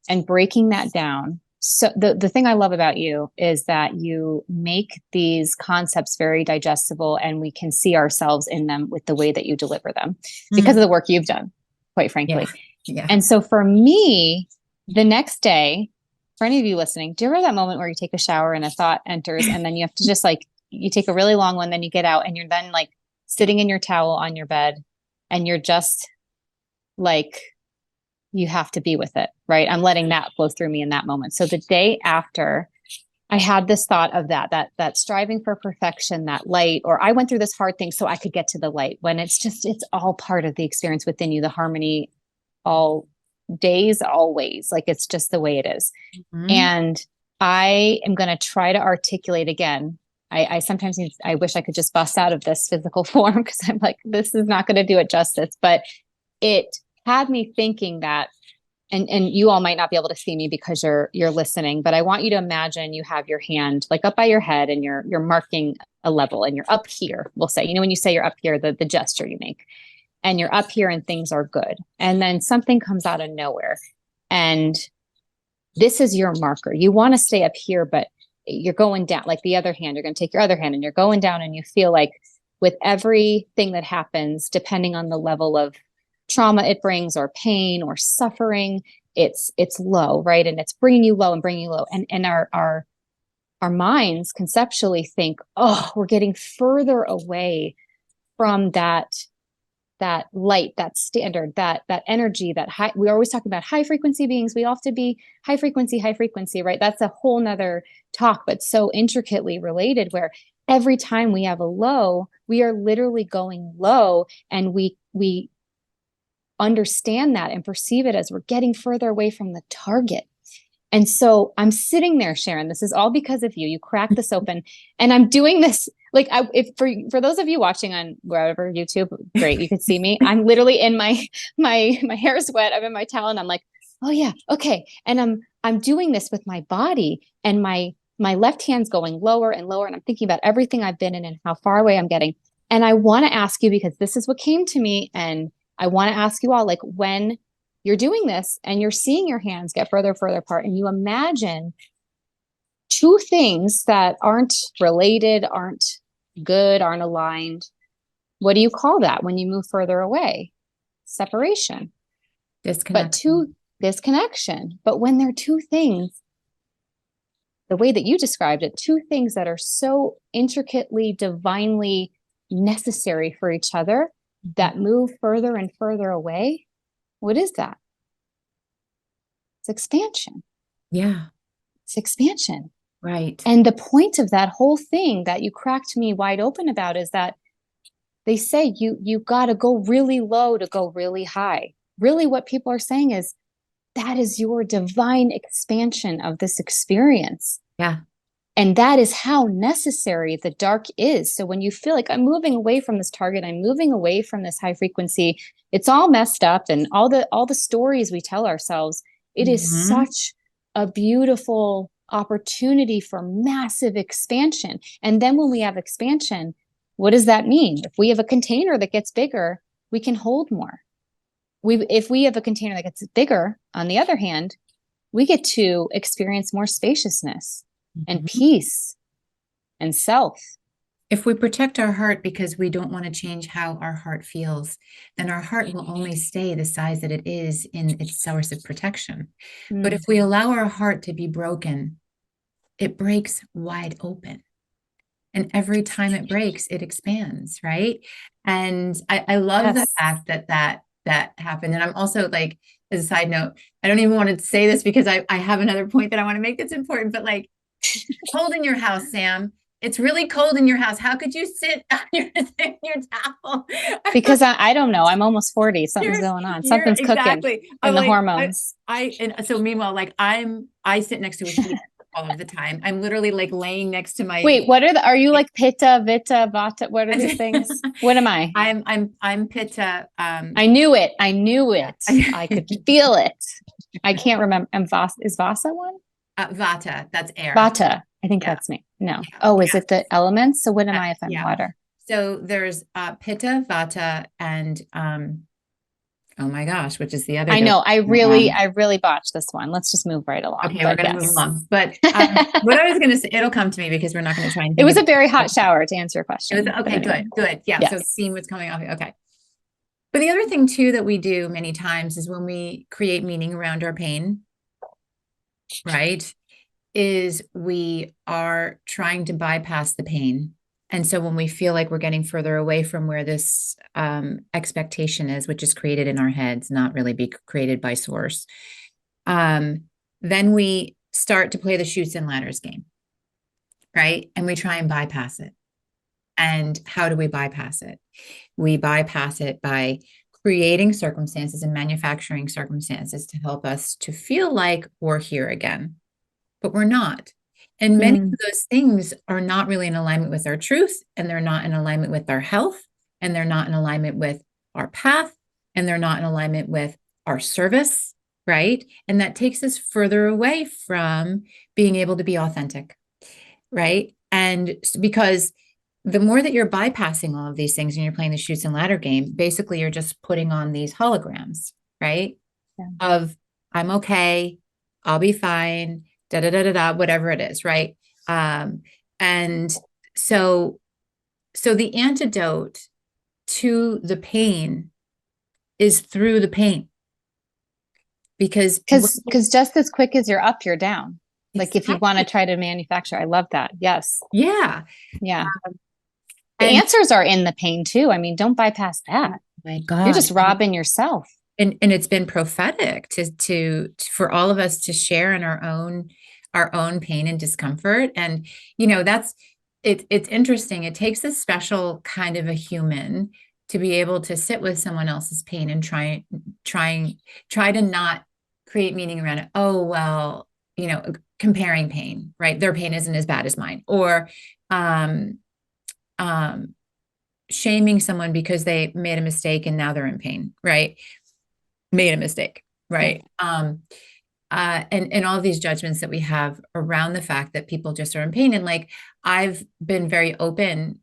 [SPEAKER 1] and breaking that down. So the thing I love about you is that you make these concepts very digestible and we can see ourselves in them with the way that you deliver them because of the work you've done, quite frankly.
[SPEAKER 2] Yeah.
[SPEAKER 1] And so for me, the next day, for any of you listening, do you remember that moment where you take a shower and a thought enters and then you have to just like, you take a really long one, then you get out and you're then like sitting in your towel on your bed and you're just like, you have to be with it, right? I'm letting that flow through me in that moment. So the day after, I had this thought of that striving for perfection, that light, or I went through this hard thing so I could get to the light, when it's all part of the experience within you, the harmony, all days, always, like it's just the way it is. And I am going to try to articulate again. I sometimes I wish I could just bust out of this physical form because I'm like, this is not going to do it justice, but it had me thinking that, and you all might not be able to see me because you're listening, but I want you to imagine you have your hand like up by your head and you're marking a level and you're up here. We'll say, when you say you're up here, the gesture you make, and you're up here and things are good. And then something comes out of nowhere. And this is your marker. You want to stay up here, but you're going down. Like the other hand, you're going to take your other hand and you're going down, and you feel like with everything that happens, depending on the level of trauma it brings or pain or suffering, it's low, right? And it's bringing you low and bringing you low. And our minds conceptually think, oh, we're getting further away from that light, that standard, that energy, that high. We're always talking about high frequency beings. We have to be high frequency, right? That's a whole nother talk, but so intricately related, where every time we have a low, we are literally going low, and we understand that and perceive it as we're getting further away from the target. And so I'm sitting there, Sharon, this is all because of you. You cracked this open, and I'm doing this. Like, if for those of you watching on wherever YouTube, great, you can see me. I'm literally in my hair is wet. I'm in my towel, and I'm like, oh yeah, okay. And I'm doing this with my body, and my left hand's going lower and lower, and I'm thinking about everything I've been in and how far away I'm getting. And I want to ask you, because this is what came to me, and I want to ask you all, like, when you're doing this and you're seeing your hands get further apart, and you imagine two things that aren't related, aren't good, aren't aligned. What do you call that when you move further away? Separation. Disconnection. But when they're two things, the way that you described it, two things that are so intricately, divinely necessary for each other, that move further and further away, what is that? It's expansion.
[SPEAKER 2] Yeah.
[SPEAKER 1] It's expansion.
[SPEAKER 2] Right.
[SPEAKER 1] And the point of that whole thing that you cracked me wide open about is that they say you got to go really low to go really high. Really, what people are saying is that is your divine expansion of this experience.
[SPEAKER 2] Yeah.
[SPEAKER 1] And that is how necessary the dark is. So when you feel like I'm moving away from this target, I'm moving away from this high frequency, it's all messed up, and all the stories we tell ourselves, it is such a beautiful opportunity for massive expansion. And then when we have expansion, what does that mean? If we have a container that gets bigger, we can hold more. If we have a container that gets bigger, on the other hand, we get to experience more spaciousness and peace and self.
[SPEAKER 2] If we protect our heart because we don't want to change how our heart feels, then our heart will only stay the size that it is in its source of protection. But if we allow our heart to be broken, it breaks wide open. And every time it breaks, it expands, right? And I love the
[SPEAKER 1] Yes.
[SPEAKER 2] fact that happened. And I'm also like, as a side note, I don't even want to say this because I have another point that I want to make that's important, but like, cold in your house, Sam. It's really cold in your house. How could you sit on your towel?
[SPEAKER 1] Because I don't know. I'm almost 40. Something's
[SPEAKER 2] You're,
[SPEAKER 1] going on.
[SPEAKER 2] you're
[SPEAKER 1] Something's cooking
[SPEAKER 2] exactly.
[SPEAKER 1] in
[SPEAKER 2] I'm
[SPEAKER 1] the
[SPEAKER 2] like,
[SPEAKER 1] hormones.
[SPEAKER 2] and so meanwhile, like I sit next to a heater all of the time. I'm literally like laying next to my.
[SPEAKER 1] Wait, are you like Pitta, Vita, Vata? What are these things? What am I?
[SPEAKER 2] I'm Pitta.
[SPEAKER 1] I knew it. I knew it.
[SPEAKER 2] Yeah.
[SPEAKER 1] I could feel it. I can't remember. Is Vasa one?
[SPEAKER 2] Vata, that's air.
[SPEAKER 1] Vata. I think
[SPEAKER 2] Yeah.
[SPEAKER 1] that's me. No. Oh, is it the elements? So what am I if I'm
[SPEAKER 2] Yeah.
[SPEAKER 1] water?
[SPEAKER 2] So there's Pitta, Vata, and oh my gosh, which is the other?
[SPEAKER 1] I know. I really botched this one. Let's just move right along.
[SPEAKER 2] Okay, we're going to move along. But what I was going to say, it'll come to me because we're not going to try and.
[SPEAKER 1] It was a very hot shower to answer your question.
[SPEAKER 2] It was okay.
[SPEAKER 1] Anyway.
[SPEAKER 2] Good. Yeah.
[SPEAKER 1] Yes.
[SPEAKER 2] So seeing what's coming off. Okay. But the other thing too that we do many times is when we create meaning around our pain, right? Is we are trying to bypass the pain. And so when we feel like we're getting further away from where this expectation is, which is created in our heads, not really be created by source, then we start to play the chutes and ladders game, right? And we try and bypass it. And how do we bypass it? We bypass it by creating circumstances and manufacturing circumstances to help us to feel like we're here again, but we're not. And many of those things are not really in alignment with our truth, and they're not in alignment with our health, and they're not in alignment with our path, and they're not in alignment with our service, right? And that takes us further away from being able to be authentic, right? And because the more that you're bypassing all of these things and you're playing the chutes and ladder game, basically you're just putting on these holograms, right?
[SPEAKER 1] Yeah.
[SPEAKER 2] Of I'm okay, I'll be fine, da da da da da, whatever it is, right? And so the antidote to the pain is through the pain. Because
[SPEAKER 1] just as quick as you're up, you're down. Like if you want to try to manufacture, I love that. Yes.
[SPEAKER 2] Yeah.
[SPEAKER 1] Yeah. The answers are in the pain too. I mean, don't bypass that.
[SPEAKER 2] Oh my God.
[SPEAKER 1] You're just robbing yourself.
[SPEAKER 2] And it's been prophetic to for all of us to share in our own pain and discomfort. And it's interesting. It takes a special kind of a human to be able to sit with someone else's pain and try to not create meaning around it. Oh, well, comparing pain, right? Their pain isn't as bad as mine. Or shaming someone because they made a mistake and now they're in pain, right? Made a mistake, right? And all of these judgments that we have around the fact that people just are in pain. And like, I've been very open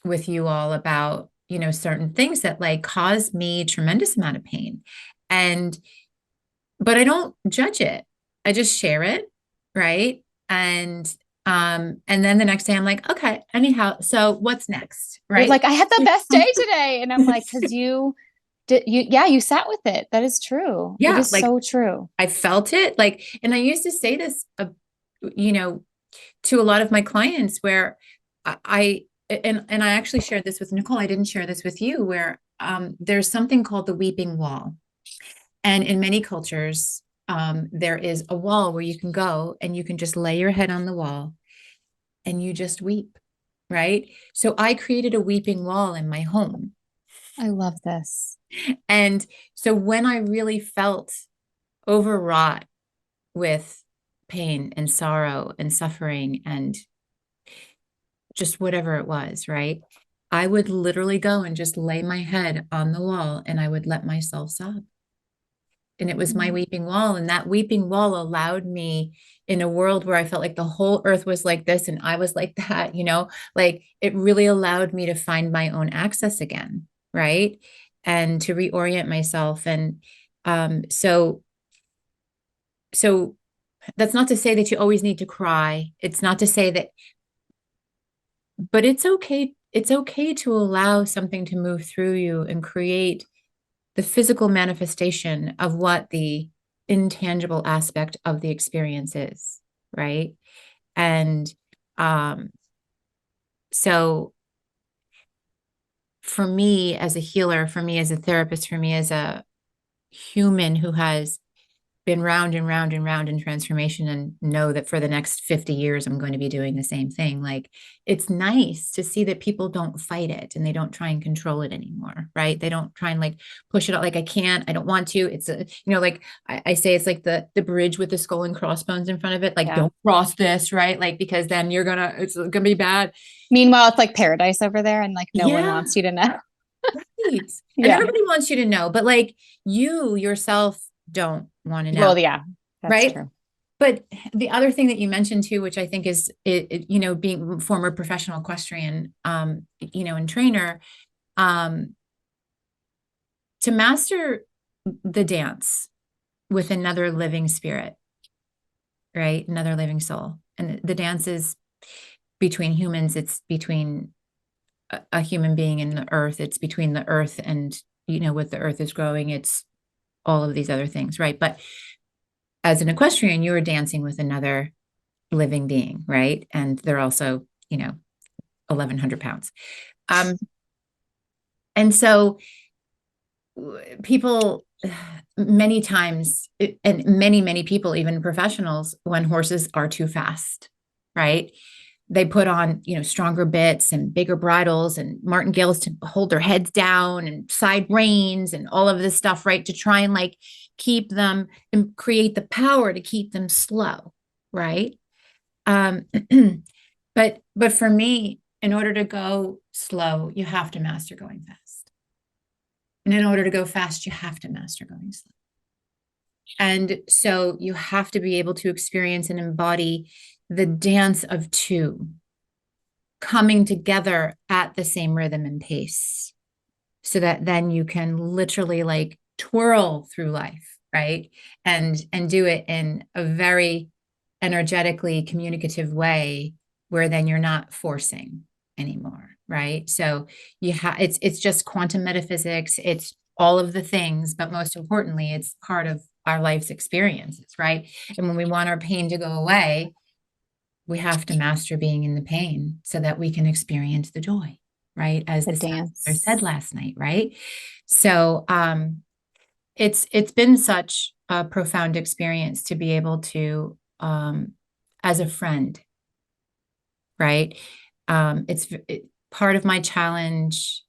[SPEAKER 2] with you all about, certain things that like cause me a tremendous amount of pain. But I don't judge it. I just share it, right? And then the next day I'm like, okay, anyhow, so what's next? Right.
[SPEAKER 1] You're like, I had the best day today. And I'm like, because you sat with it. That is true.
[SPEAKER 2] Yeah.
[SPEAKER 1] It is so true.
[SPEAKER 2] I felt it like, and I used to say this, to a lot of my clients where I actually shared this with Nicole. I didn't share this with you, where there's something called the weeping wall. And in many cultures, there is a wall where you can go and you can just lay your head on the wall and you just weep, right? So I created a weeping wall in my home.
[SPEAKER 1] I love this.
[SPEAKER 2] And so when I really felt overwrought with pain and sorrow and suffering and just whatever it was, right? I would literally go and just lay my head on the wall and I would let myself sob. And it was my weeping wall. And that weeping wall allowed me, in a world where I felt like the whole earth was like this and I was like that, like it really allowed me to find my own access again, right? And to reorient myself. And so that's not to say that you always need to cry. It's not to say that but it's okay. It's okay to allow something to move through you and create the physical manifestation of what the intangible aspect of the experience is, right? And um, so for me as a healer, for me as a therapist, for me as a human who has been round and round and round in transformation and know that for the next 50 years I'm going to be doing the same thing, like it's nice to see that people don't fight it and they don't try and control it anymore, right? They don't try and like push it out like I can't, I don't want to. It's a, like I say it's like the bridge with the skull and crossbones in front of it, like
[SPEAKER 1] Yeah.
[SPEAKER 2] don't cross this, right? Like because then it's gonna be bad.
[SPEAKER 1] Meanwhile, it's like paradise over there, and like no one
[SPEAKER 2] Yeah,
[SPEAKER 1] wants you to know.
[SPEAKER 2] right. And
[SPEAKER 1] Yeah.
[SPEAKER 2] everybody wants you to know, but like you yourself don't want to know,
[SPEAKER 1] Well, yeah, that's
[SPEAKER 2] right?
[SPEAKER 1] true.
[SPEAKER 2] But the other thing that you mentioned too, which I think is, being former professional equestrian, and trainer, um, to master the dance with another living spirit, right? Another living soul. And the dance is between humans. It's between a human being and the earth. It's between the earth and, what the earth is growing. It's all of these other things, right? But as an equestrian, you are dancing with another living being, right? And they're also, 1,100 pounds. And so people many times, and many people, even professionals, when horses are too fast, right? They put on, stronger bits and bigger bridles and martingales to hold their heads down and side reins and all of this stuff, right? To try and like keep them and create the power to keep them slow, right? Um, but for me, in order to go slow, you have to master going fast. And in order to go fast, you have to master going slow. And so you have to be able to experience and embody the dance of two coming together at the same rhythm and pace, so that then you can literally like twirl through life, right? And do it in a very energetically communicative way where then you're not forcing anymore, right? So it's just quantum metaphysics, it's all of the things, but most importantly, it's part of our life's experiences, right? And when we want our pain to go away, we have to master being in the pain so that we can experience the joy, right? As
[SPEAKER 1] The
[SPEAKER 2] the Sandler
[SPEAKER 1] dance.
[SPEAKER 2] said last night, right? So it's been such a profound experience to be able to, as a friend, right? Part of my challenge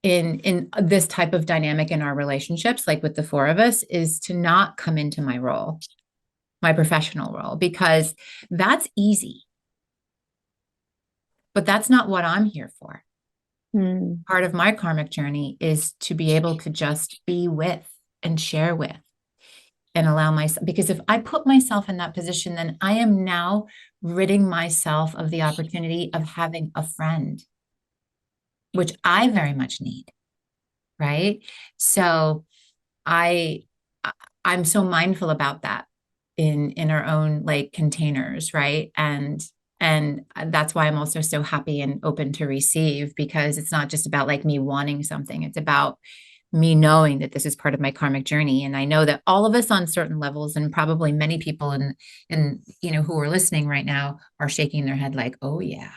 [SPEAKER 2] in this type of dynamic in our relationships, like with the four of us, is to not come into my role, my professional role, because that's easy. But that's not what I'm here for. Part of my karmic journey is to be able to just be with and share with and allow myself, because if I put myself in that position, then I am now ridding myself of the opportunity of having a friend, which I very much need, right? So I I'm so mindful about that in our own like containers, right? And that's why I'm also so happy and open to receive, because it's not just about like me wanting something, it's about me knowing that this is part of my karmic journey. And I know that all of us on certain levels, and probably many people in who are listening right now, are shaking their head like, oh yeah,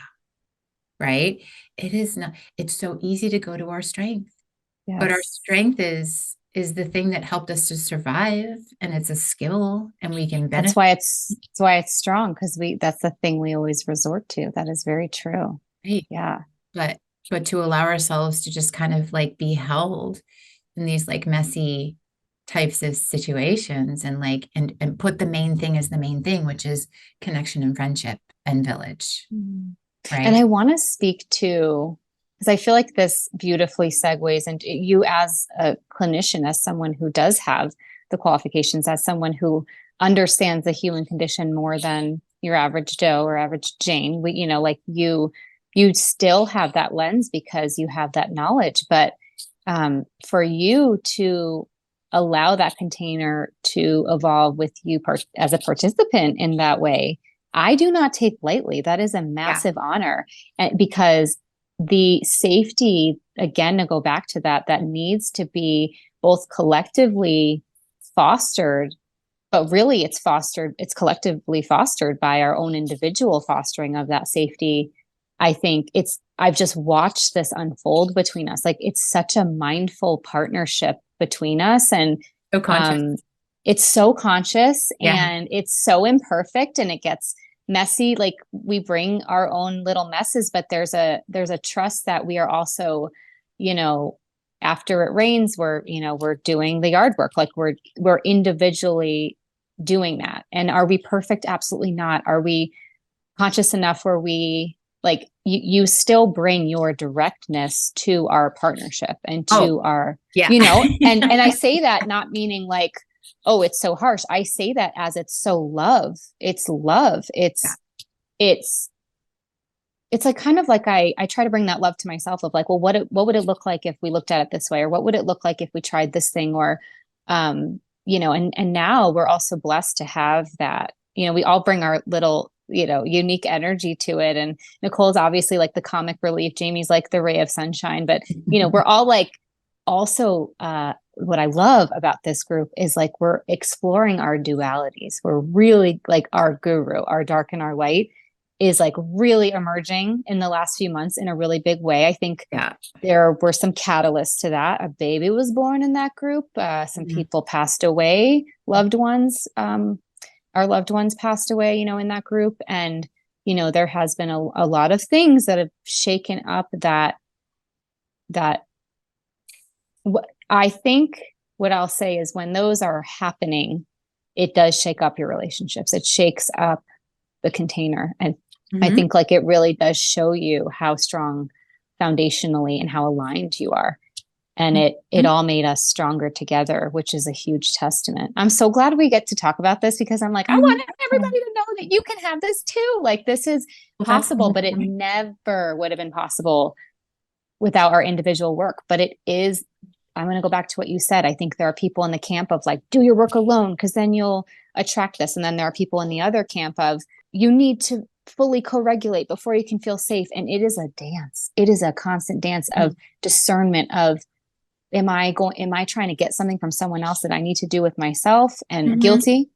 [SPEAKER 2] right? It is not, it's so easy to go to our strength, but our
[SPEAKER 1] Yes.
[SPEAKER 2] strength is the thing that helped us to survive, and it's a skill and we can benefit.
[SPEAKER 1] That's why it's strong, because that's the thing we always resort to. That is very true.
[SPEAKER 2] Right.
[SPEAKER 1] Yeah.
[SPEAKER 2] But to allow ourselves to just kind of like be held in these like messy types of situations, and like and put the main thing as the main thing, which is connection and friendship and village,
[SPEAKER 1] And
[SPEAKER 2] right?
[SPEAKER 1] I want to speak to, because I feel like this beautifully segues into you as a clinician, as someone who does have the qualifications, as someone who understands the human condition more than your average Joe or average Jane. Like you still have that lens because you have that knowledge. But for you to allow that container to evolve with you as a participant in that way, I do not take lightly. That is a
[SPEAKER 2] Yeah.
[SPEAKER 1] massive honor, because the safety, again, to go back to that, that needs to be both collectively fostered, but really it's collectively fostered by our own individual fostering of that safety. I think I've just watched this unfold between us. Like, it's such a mindful partnership between us. And
[SPEAKER 2] So conscious.
[SPEAKER 1] it's so conscious
[SPEAKER 2] Yeah.
[SPEAKER 1] and it's so imperfect and it gets messy. Like, we bring our own little messes, but there's a trust that we are also, you know, after it rains, we're doing the yard work. Like, we're individually doing that. And are we perfect? Absolutely not. Are we conscious enough where we, like, you still bring your directness to our partnership and to
[SPEAKER 2] Oh,
[SPEAKER 1] our,
[SPEAKER 2] yeah.
[SPEAKER 1] and I say that not meaning like, oh, it's so harsh. I say that as it's so love. It's love.
[SPEAKER 2] Yeah.
[SPEAKER 1] It's it's like, kind of like, I try to bring that love to myself of like, well, what would it look like if we looked at it this way? Or what would it look like if we tried this thing? Or, and now we're also blessed to have that, we all bring our little, unique energy to it. And Nicole's obviously like the comic relief. Jamie's like the ray of sunshine, but, we're all like, also, what I love about this group is like, we're exploring our dualities. We're really like, our guru, our dark and our light is like really emerging in the last few months in a really big way. I think
[SPEAKER 2] Yeah.
[SPEAKER 1] there were some catalysts to that. A baby was born in that group. Some people passed away, loved ones. Our loved ones passed away, in that group. And, there has been a lot of things that have shaken up that I think what I'll say is, when those are happening, it does shake up your relationships. It shakes up the container. And I think like it really does show you how strong foundationally and how aligned you are. And it all made us stronger together, which is a huge testament. I'm so glad we get to talk about this, because I'm like, I want everybody to know that you can have this too. Like, this is possible, but it never would have been possible without our individual work. But it is, I'm going to go back to what you said. I think there are people in the camp of like, do your work alone, because then you'll attract this. And then there are people in the other camp of, you need to fully co-regulate before you can feel safe. And it is a dance. It is a constant dance of discernment of, am I trying to get something from someone else that I need to do with myself? And guilty.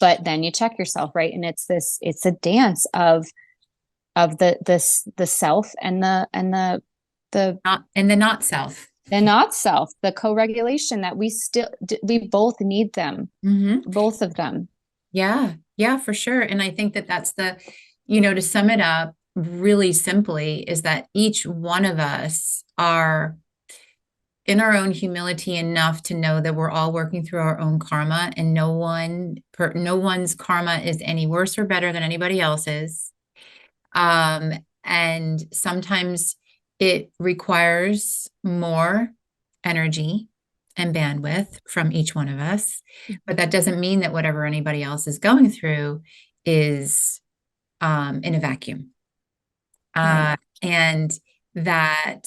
[SPEAKER 1] But then you check yourself, right? And it's a dance of the self and the
[SPEAKER 2] not self.
[SPEAKER 1] And not self, the co-regulation that we both need them, both of them.
[SPEAKER 2] Yeah. Yeah, for sure. And I think that that's to sum it up really simply, is that each one of us are in our own humility enough to know that we're all working through our own karma, and no one's karma is any worse or better than anybody else's. And sometimes it requires more energy and bandwidth from each one of us, but that doesn't mean that whatever anybody else is going through is in a vacuum.
[SPEAKER 1] Right.
[SPEAKER 2] And that,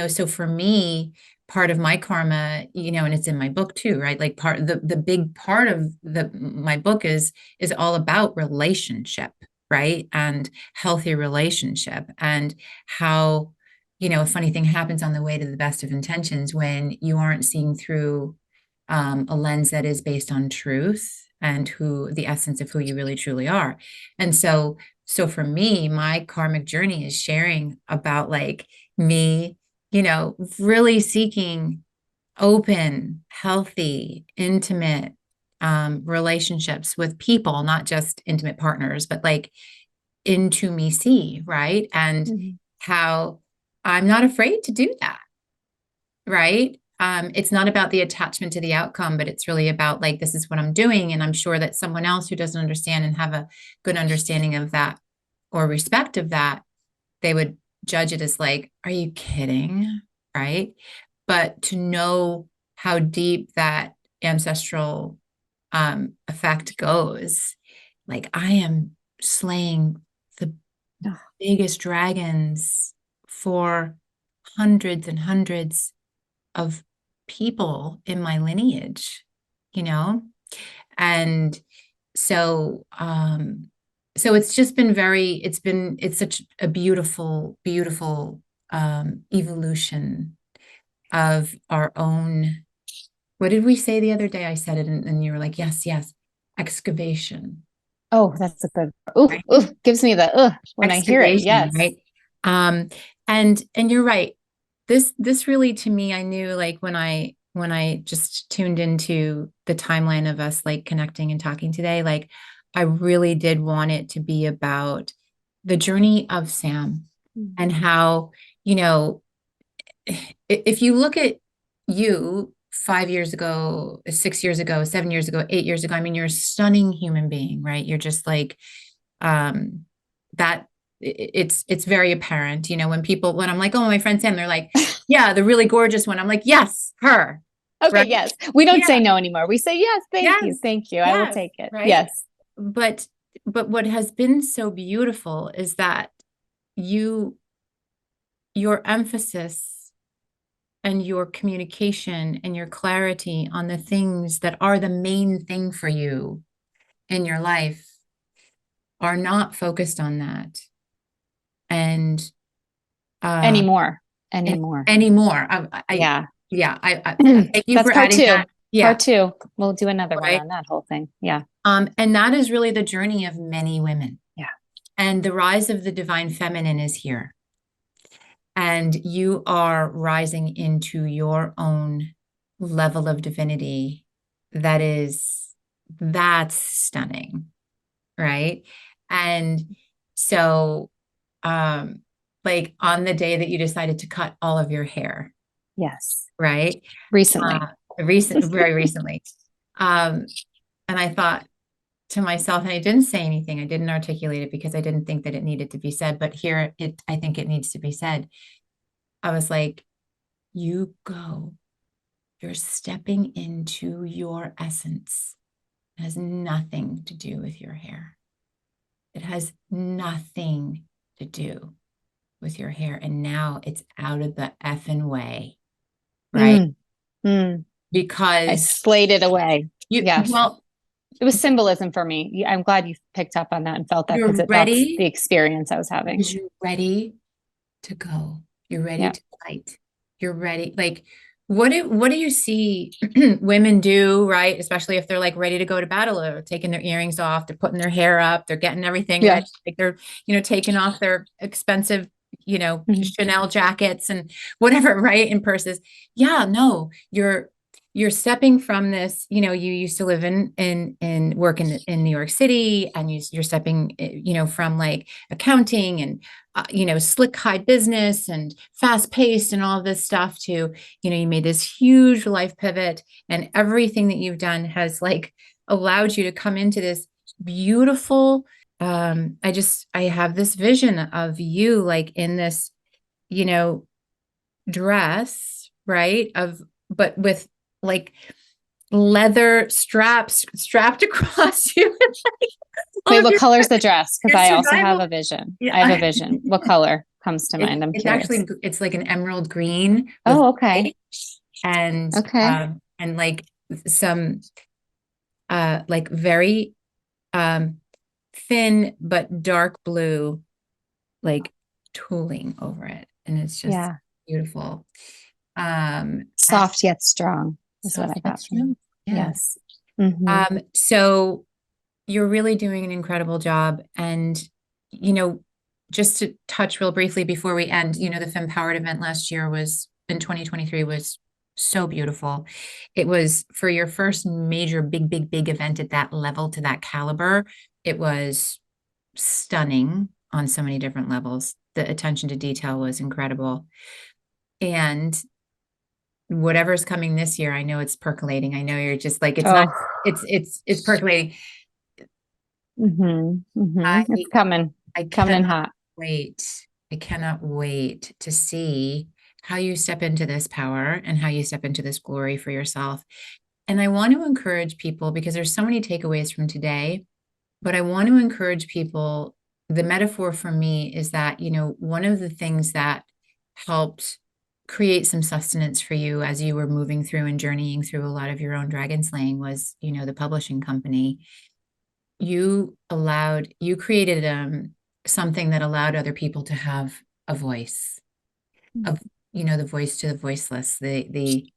[SPEAKER 2] so for me, part of my karma, and it's in my book too, right? Like the big part of my book is all about relationship, right? And healthy relationship, and how, a funny thing happens on the way to the best of intentions when you aren't seeing through a lens that is based on truth and the essence of who you really truly are. And so for me, my karmic journey is sharing about like me, really seeking open, healthy, intimate relationships with people, not just intimate partners, but like into me see, right? And how I'm not afraid to do that, right? It's not about the attachment to the outcome, but it's really about like, this is what I'm doing. And I'm sure that someone else who doesn't understand and have a good understanding of that or respect of that, they would judge it as like, are you kidding? Right. But to know how deep that ancestral effect goes, like I am slaying the biggest dragons for hundreds and hundreds of people in my lineage, and so it's just been it's such a beautiful, beautiful evolution of our own. What did we say the other day? I said it and you were like, yes, yes, excavation.
[SPEAKER 1] Oh, that's a good. Ooh,
[SPEAKER 2] Right?
[SPEAKER 1] ooh, gives me the when I hear it.
[SPEAKER 2] Excavation,
[SPEAKER 1] Yes.
[SPEAKER 2] right? Um, and you're right. This really to me, I knew like when I just tuned into the timeline of us like connecting and talking today, like I really did want it to be about the journey of Sam and how, you know, if you look at you 5 years ago, 6 years ago, 7 years ago, 8 years ago, I mean, you're a stunning human being, right? You're just like um that it's very apparent, you know, when I'm like, oh, my friend Sam, they're like, yeah, the really gorgeous one. I'm like, yes, her,
[SPEAKER 1] Okay,
[SPEAKER 2] right?
[SPEAKER 1] yes. We don't say
[SPEAKER 2] Yeah,
[SPEAKER 1] no anymore. We say yes, thank you.
[SPEAKER 2] yes,
[SPEAKER 1] Thank you. I will
[SPEAKER 2] yes,
[SPEAKER 1] take it.
[SPEAKER 2] right.
[SPEAKER 1] Yes.
[SPEAKER 2] But what has been so beautiful is that you your emphasis and your communication and your clarity on the things that are the main thing for you in your life are not focused on that. And uh
[SPEAKER 1] Anymore.
[SPEAKER 2] and
[SPEAKER 1] Anymore.
[SPEAKER 2] anymore.
[SPEAKER 1] Yeah.
[SPEAKER 2] Yeah, I thank you
[SPEAKER 1] That's
[SPEAKER 2] for
[SPEAKER 1] part
[SPEAKER 2] adding
[SPEAKER 1] two.
[SPEAKER 2] that. Yeah,
[SPEAKER 1] Part two. We'll do another one
[SPEAKER 2] right.
[SPEAKER 1] on that whole thing. Yeah.
[SPEAKER 2] And that is really the journey of many women.
[SPEAKER 1] Yeah.
[SPEAKER 2] And the rise of the divine feminine is here. And you are rising into your own level of divinity that's stunning, right? And so like on the day that you decided to cut all of your hair,
[SPEAKER 1] Yes.
[SPEAKER 2] right?
[SPEAKER 1] Recently.
[SPEAKER 2] Very recently. Um, and I thought to myself, and I didn't say anything, I didn't articulate it because I didn't think that it needed to be said, but here I think it needs to be said. I was like, you go, you're stepping into your essence. It has nothing to do with your hair. It has nothing to do with your hair. And now it's out of the effing way, right?
[SPEAKER 1] Mm, mm. I
[SPEAKER 2] Because
[SPEAKER 1] slayed it away. Yes.
[SPEAKER 2] well,
[SPEAKER 1] It was symbolism for me. I'm glad you picked up on that and felt that because
[SPEAKER 2] you're
[SPEAKER 1] it felt
[SPEAKER 2] ready
[SPEAKER 1] the experience I was having.
[SPEAKER 2] because you're ready to go. You're ready
[SPEAKER 1] Yeah.
[SPEAKER 2] to fight. You're ready. Like, what do you see women do, right? Especially if they're like ready to go to battle or taking their earrings off, they're putting their hair up, they're getting everything
[SPEAKER 1] Yeah.
[SPEAKER 2] ready. Like they're, taking off their expensive,
[SPEAKER 1] Mhm.
[SPEAKER 2] Chanel jackets and whatever, right? And purses. Yeah, no, you're stepping from this, you used to live in work in New York City, and you're stepping, from like accounting and slick high business and fast paced and all this stuff to, you made this huge life pivot, and everything that you've done has like allowed you to come into this beautiful, I have this vision of you like in this, you know, dress, right? But with like leather straps strapped across you. All
[SPEAKER 1] Wait,
[SPEAKER 2] of
[SPEAKER 1] what color's the dress? Because
[SPEAKER 2] your
[SPEAKER 1] I also have
[SPEAKER 2] survival.
[SPEAKER 1] a vision. I have a
[SPEAKER 2] Yeah.
[SPEAKER 1] vision. What color comes to
[SPEAKER 2] It's
[SPEAKER 1] mind? I'm
[SPEAKER 2] it's
[SPEAKER 1] curious.
[SPEAKER 2] actually it's like an emerald green with
[SPEAKER 1] Oh, okay.
[SPEAKER 2] white and
[SPEAKER 1] Okay.
[SPEAKER 2] like some like very um thin but dark blue like tooling over it, and it's just
[SPEAKER 1] Yeah.
[SPEAKER 2] beautiful. And
[SPEAKER 1] Soft yet strong is what
[SPEAKER 2] soft
[SPEAKER 1] I
[SPEAKER 2] yet
[SPEAKER 1] got from
[SPEAKER 2] strong.
[SPEAKER 1] you.
[SPEAKER 2] Yes.
[SPEAKER 1] Yes. Hmm.
[SPEAKER 2] So you're really doing an incredible job. And, you know, just to touch real briefly before we end, the Fempowered event last year was in 2023 was so beautiful. It was for your first major, big, big, big event at that level, to that caliber. It was stunning on so many different levels. The attention to detail was incredible. And whatever's coming this year, I know it's percolating. I know you're just like, it's not,
[SPEAKER 1] Oh.
[SPEAKER 2] it's percolating.
[SPEAKER 1] It's
[SPEAKER 2] I
[SPEAKER 1] coming.
[SPEAKER 2] I
[SPEAKER 1] Coming in
[SPEAKER 2] cannot
[SPEAKER 1] hot.
[SPEAKER 2] wait. I cannot wait to see how you step into this power and how you step into this glory for yourself. And I want to encourage people because there's so many takeaways from today, but I want to encourage people. The metaphor for me is that, one of the things that helped create some sustenance for you as you were moving through and journeying through a lot of your own dragon slaying was, the publishing company. you created something that allowed other people to have a voice of, the voice to the voiceless, the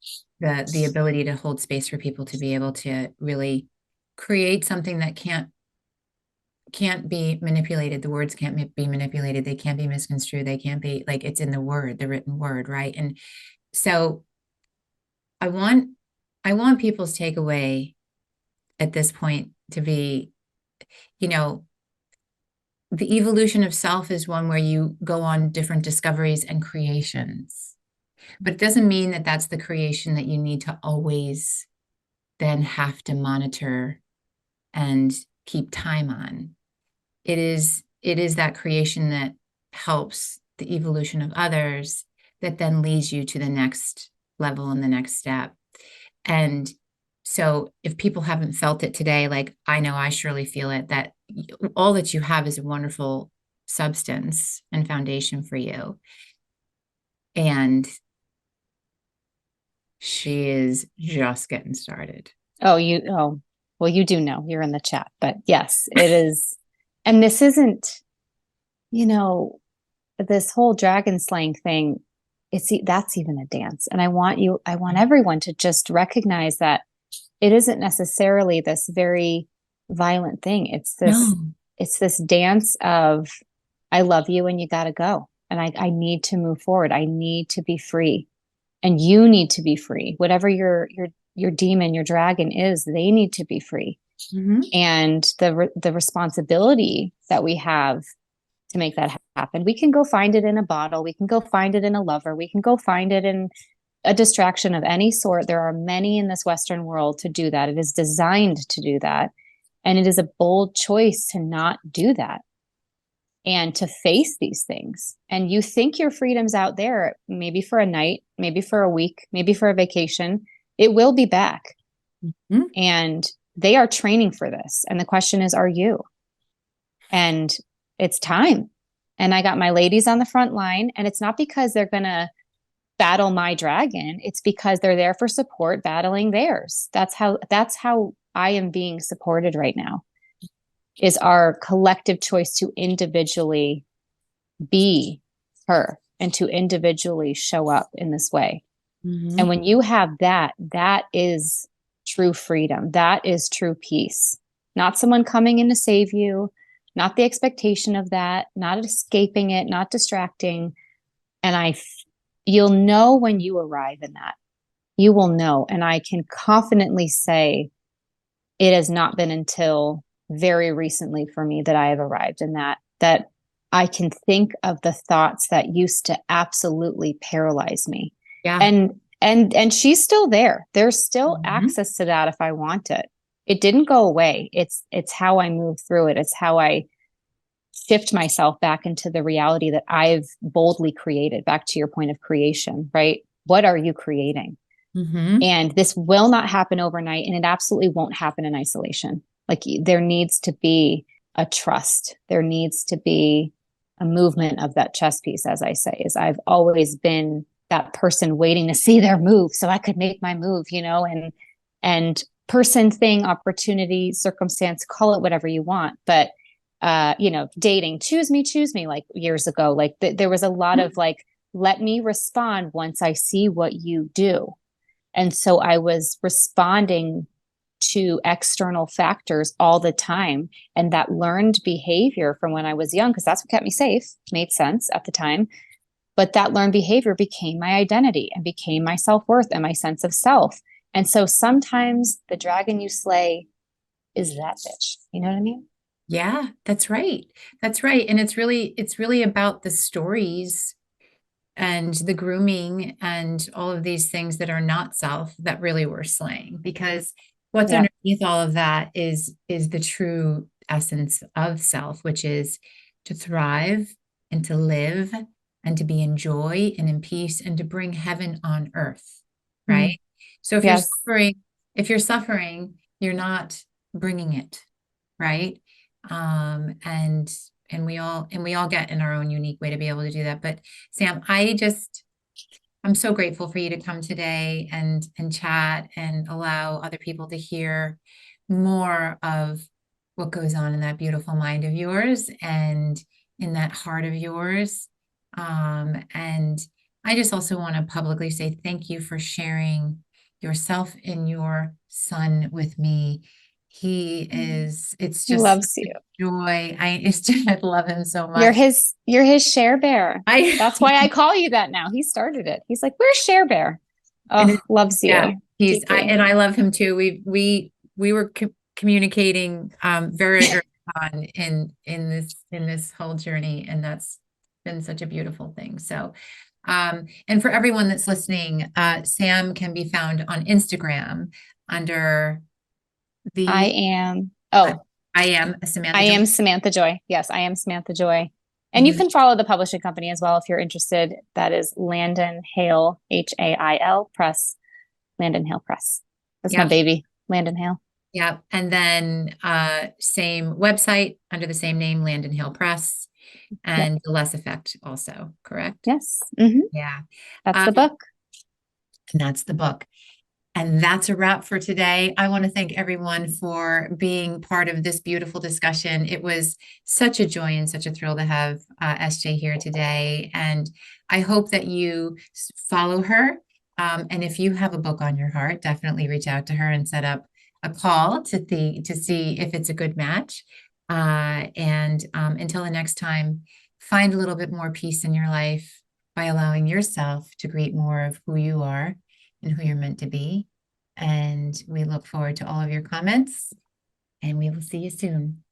[SPEAKER 2] ability to hold space for people to be able to really create something that can't be manipulated. The words can't be manipulated. They can't be misconstrued. They can't be, like, it's in the word, the written word, right? And so I want people's takeaway at this point to be, you know, the evolution of self is one where you go on different discoveries and creations, but it doesn't mean that that's the creation that you need to always then have to monitor and keep time on. It is that creation that helps the evolution of others, that then leads you to the next level and the next step. And so if people haven't felt it today, like I know I surely feel it, that all that you have is a wonderful substance and foundation for you. And she is just getting started.
[SPEAKER 1] Oh, well, you do know, you're in the chat, but yes, it is. And this isn't, this whole dragon slaying thing, that's even a dance. And I want everyone to just recognize that it isn't necessarily this very violent thing.
[SPEAKER 2] No.
[SPEAKER 1] It's this dance of, I love you and you got to go. And I need to move forward. I need to be free. And you need to be free. Whatever your demon, your dragon is, they need to be free.
[SPEAKER 2] Mm-hmm.
[SPEAKER 1] And the responsibility that we have to make that happen, we can go find it in a bottle. We can go find it in a lover. We can go find it in a distraction of any sort. There are many in this Western world to do that. It is designed to do that. And it is a bold choice to not do that and to face these things. And you think your freedom's out there, maybe for a night, maybe for a week, maybe for a vacation. It will be back.
[SPEAKER 2] Mm-hmm.
[SPEAKER 1] And they are training for this. And the question is, are you? And it's time. And I got my ladies on the front line, and it's not because they're going to battle my dragon. It's because they're there for support, battling theirs. That's how I am being supported right now, is our collective choice to individually be her and to individually show up in this way.
[SPEAKER 2] Mm-hmm.
[SPEAKER 1] And when you have that, that is true freedom. That is true peace. Not someone coming in to save you, not the expectation of that, not escaping it, not distracting. And you'll know when you arrive in that. You will know. And I can confidently say it has not been until very recently for me that I have arrived in that I can think of the thoughts that used to absolutely paralyze me.
[SPEAKER 2] Yeah.
[SPEAKER 1] And she's still there. There's still
[SPEAKER 2] Mm-hmm.
[SPEAKER 1] access to that if I want it. It didn't go away. It's how I move through it. It's how I shift myself back into the reality that I've boldly created. Back to your point of creation, right? What are you creating?
[SPEAKER 2] Mm-hmm.
[SPEAKER 1] And this will not happen overnight, and it absolutely won't happen in isolation. Like, there needs to be a trust. There needs to be a movement of that chess piece, as I say, is I've always been that person waiting to see their move so I could make my move, and person, thing, opportunity, circumstance, call it whatever you want. But, dating, choose me, like years ago, like there was a lot of like, let me respond once I see what you do. And so I was responding to external factors all the time. And that learned behavior from when I was young, because that's what kept me safe, made sense at the time. But that learned behavior became my identity and became my self-worth and my sense of self. And so sometimes the dragon you slay is that bitch. You know what I mean?
[SPEAKER 2] Yeah, that's right. That's right. And it's really about the stories and the grooming and all of these things that are not self that really we're slaying, because what's underneath all of that is the true essence of self, which is to thrive and to live and to be in joy and in peace and to bring heaven on earth, right? So if you're suffering, you're not bringing it, right? And we all get in our own unique way to be able to do that. But Sam, I'm so grateful for you to come today and chat and allow other people to hear more of what goes on in that beautiful mind of yours and in that heart of yours. And I just also want to publicly say thank you for sharing yourself and your son with me. It's
[SPEAKER 1] He
[SPEAKER 2] just
[SPEAKER 1] loves you.
[SPEAKER 2] joy. I love him so
[SPEAKER 1] You're
[SPEAKER 2] much.
[SPEAKER 1] his share bear.
[SPEAKER 2] I
[SPEAKER 1] That's why I call you that now. He started it. He's like, "Where's Share Bear?"
[SPEAKER 2] and
[SPEAKER 1] Oh, loves
[SPEAKER 2] yeah,
[SPEAKER 1] you deeply.
[SPEAKER 2] I love him too. We were communicating very early on in this whole journey, and that's been such a beautiful thing. So and for everyone that's listening, Sam can be found on Instagram under
[SPEAKER 1] I
[SPEAKER 2] the
[SPEAKER 1] am.
[SPEAKER 2] I,
[SPEAKER 1] Oh,
[SPEAKER 2] I am
[SPEAKER 1] I
[SPEAKER 2] Samantha Joy.
[SPEAKER 1] am Samantha Joy. Yes, I am Samantha Joy. And you
[SPEAKER 2] You
[SPEAKER 1] can follow the publishing company as well if you're interested. That is Landon Hail, Hail Press, Landon Hail Press. That's my
[SPEAKER 2] Yep.
[SPEAKER 1] baby, Landon Hail.
[SPEAKER 2] Yep. And then same website under the same name, Landon Hail Press,
[SPEAKER 1] Yep.
[SPEAKER 2] and The Less Effect also, correct?
[SPEAKER 1] Yes. Mm-hmm.
[SPEAKER 2] Yeah.
[SPEAKER 1] That's
[SPEAKER 2] Uh,
[SPEAKER 1] the book.
[SPEAKER 2] and that's the book. And that's a wrap for today. I want to thank everyone for being part of this beautiful discussion. It was such a joy and such a thrill to have SJ here today. And I hope that you follow her. And if you have a book on your heart, definitely reach out to her and set up a call to see if it's a good match. And until the next time, find a little bit more peace in your life by allowing yourself to create more of who you are and who you're meant to be. And we look forward to all of your comments, and we will see you soon.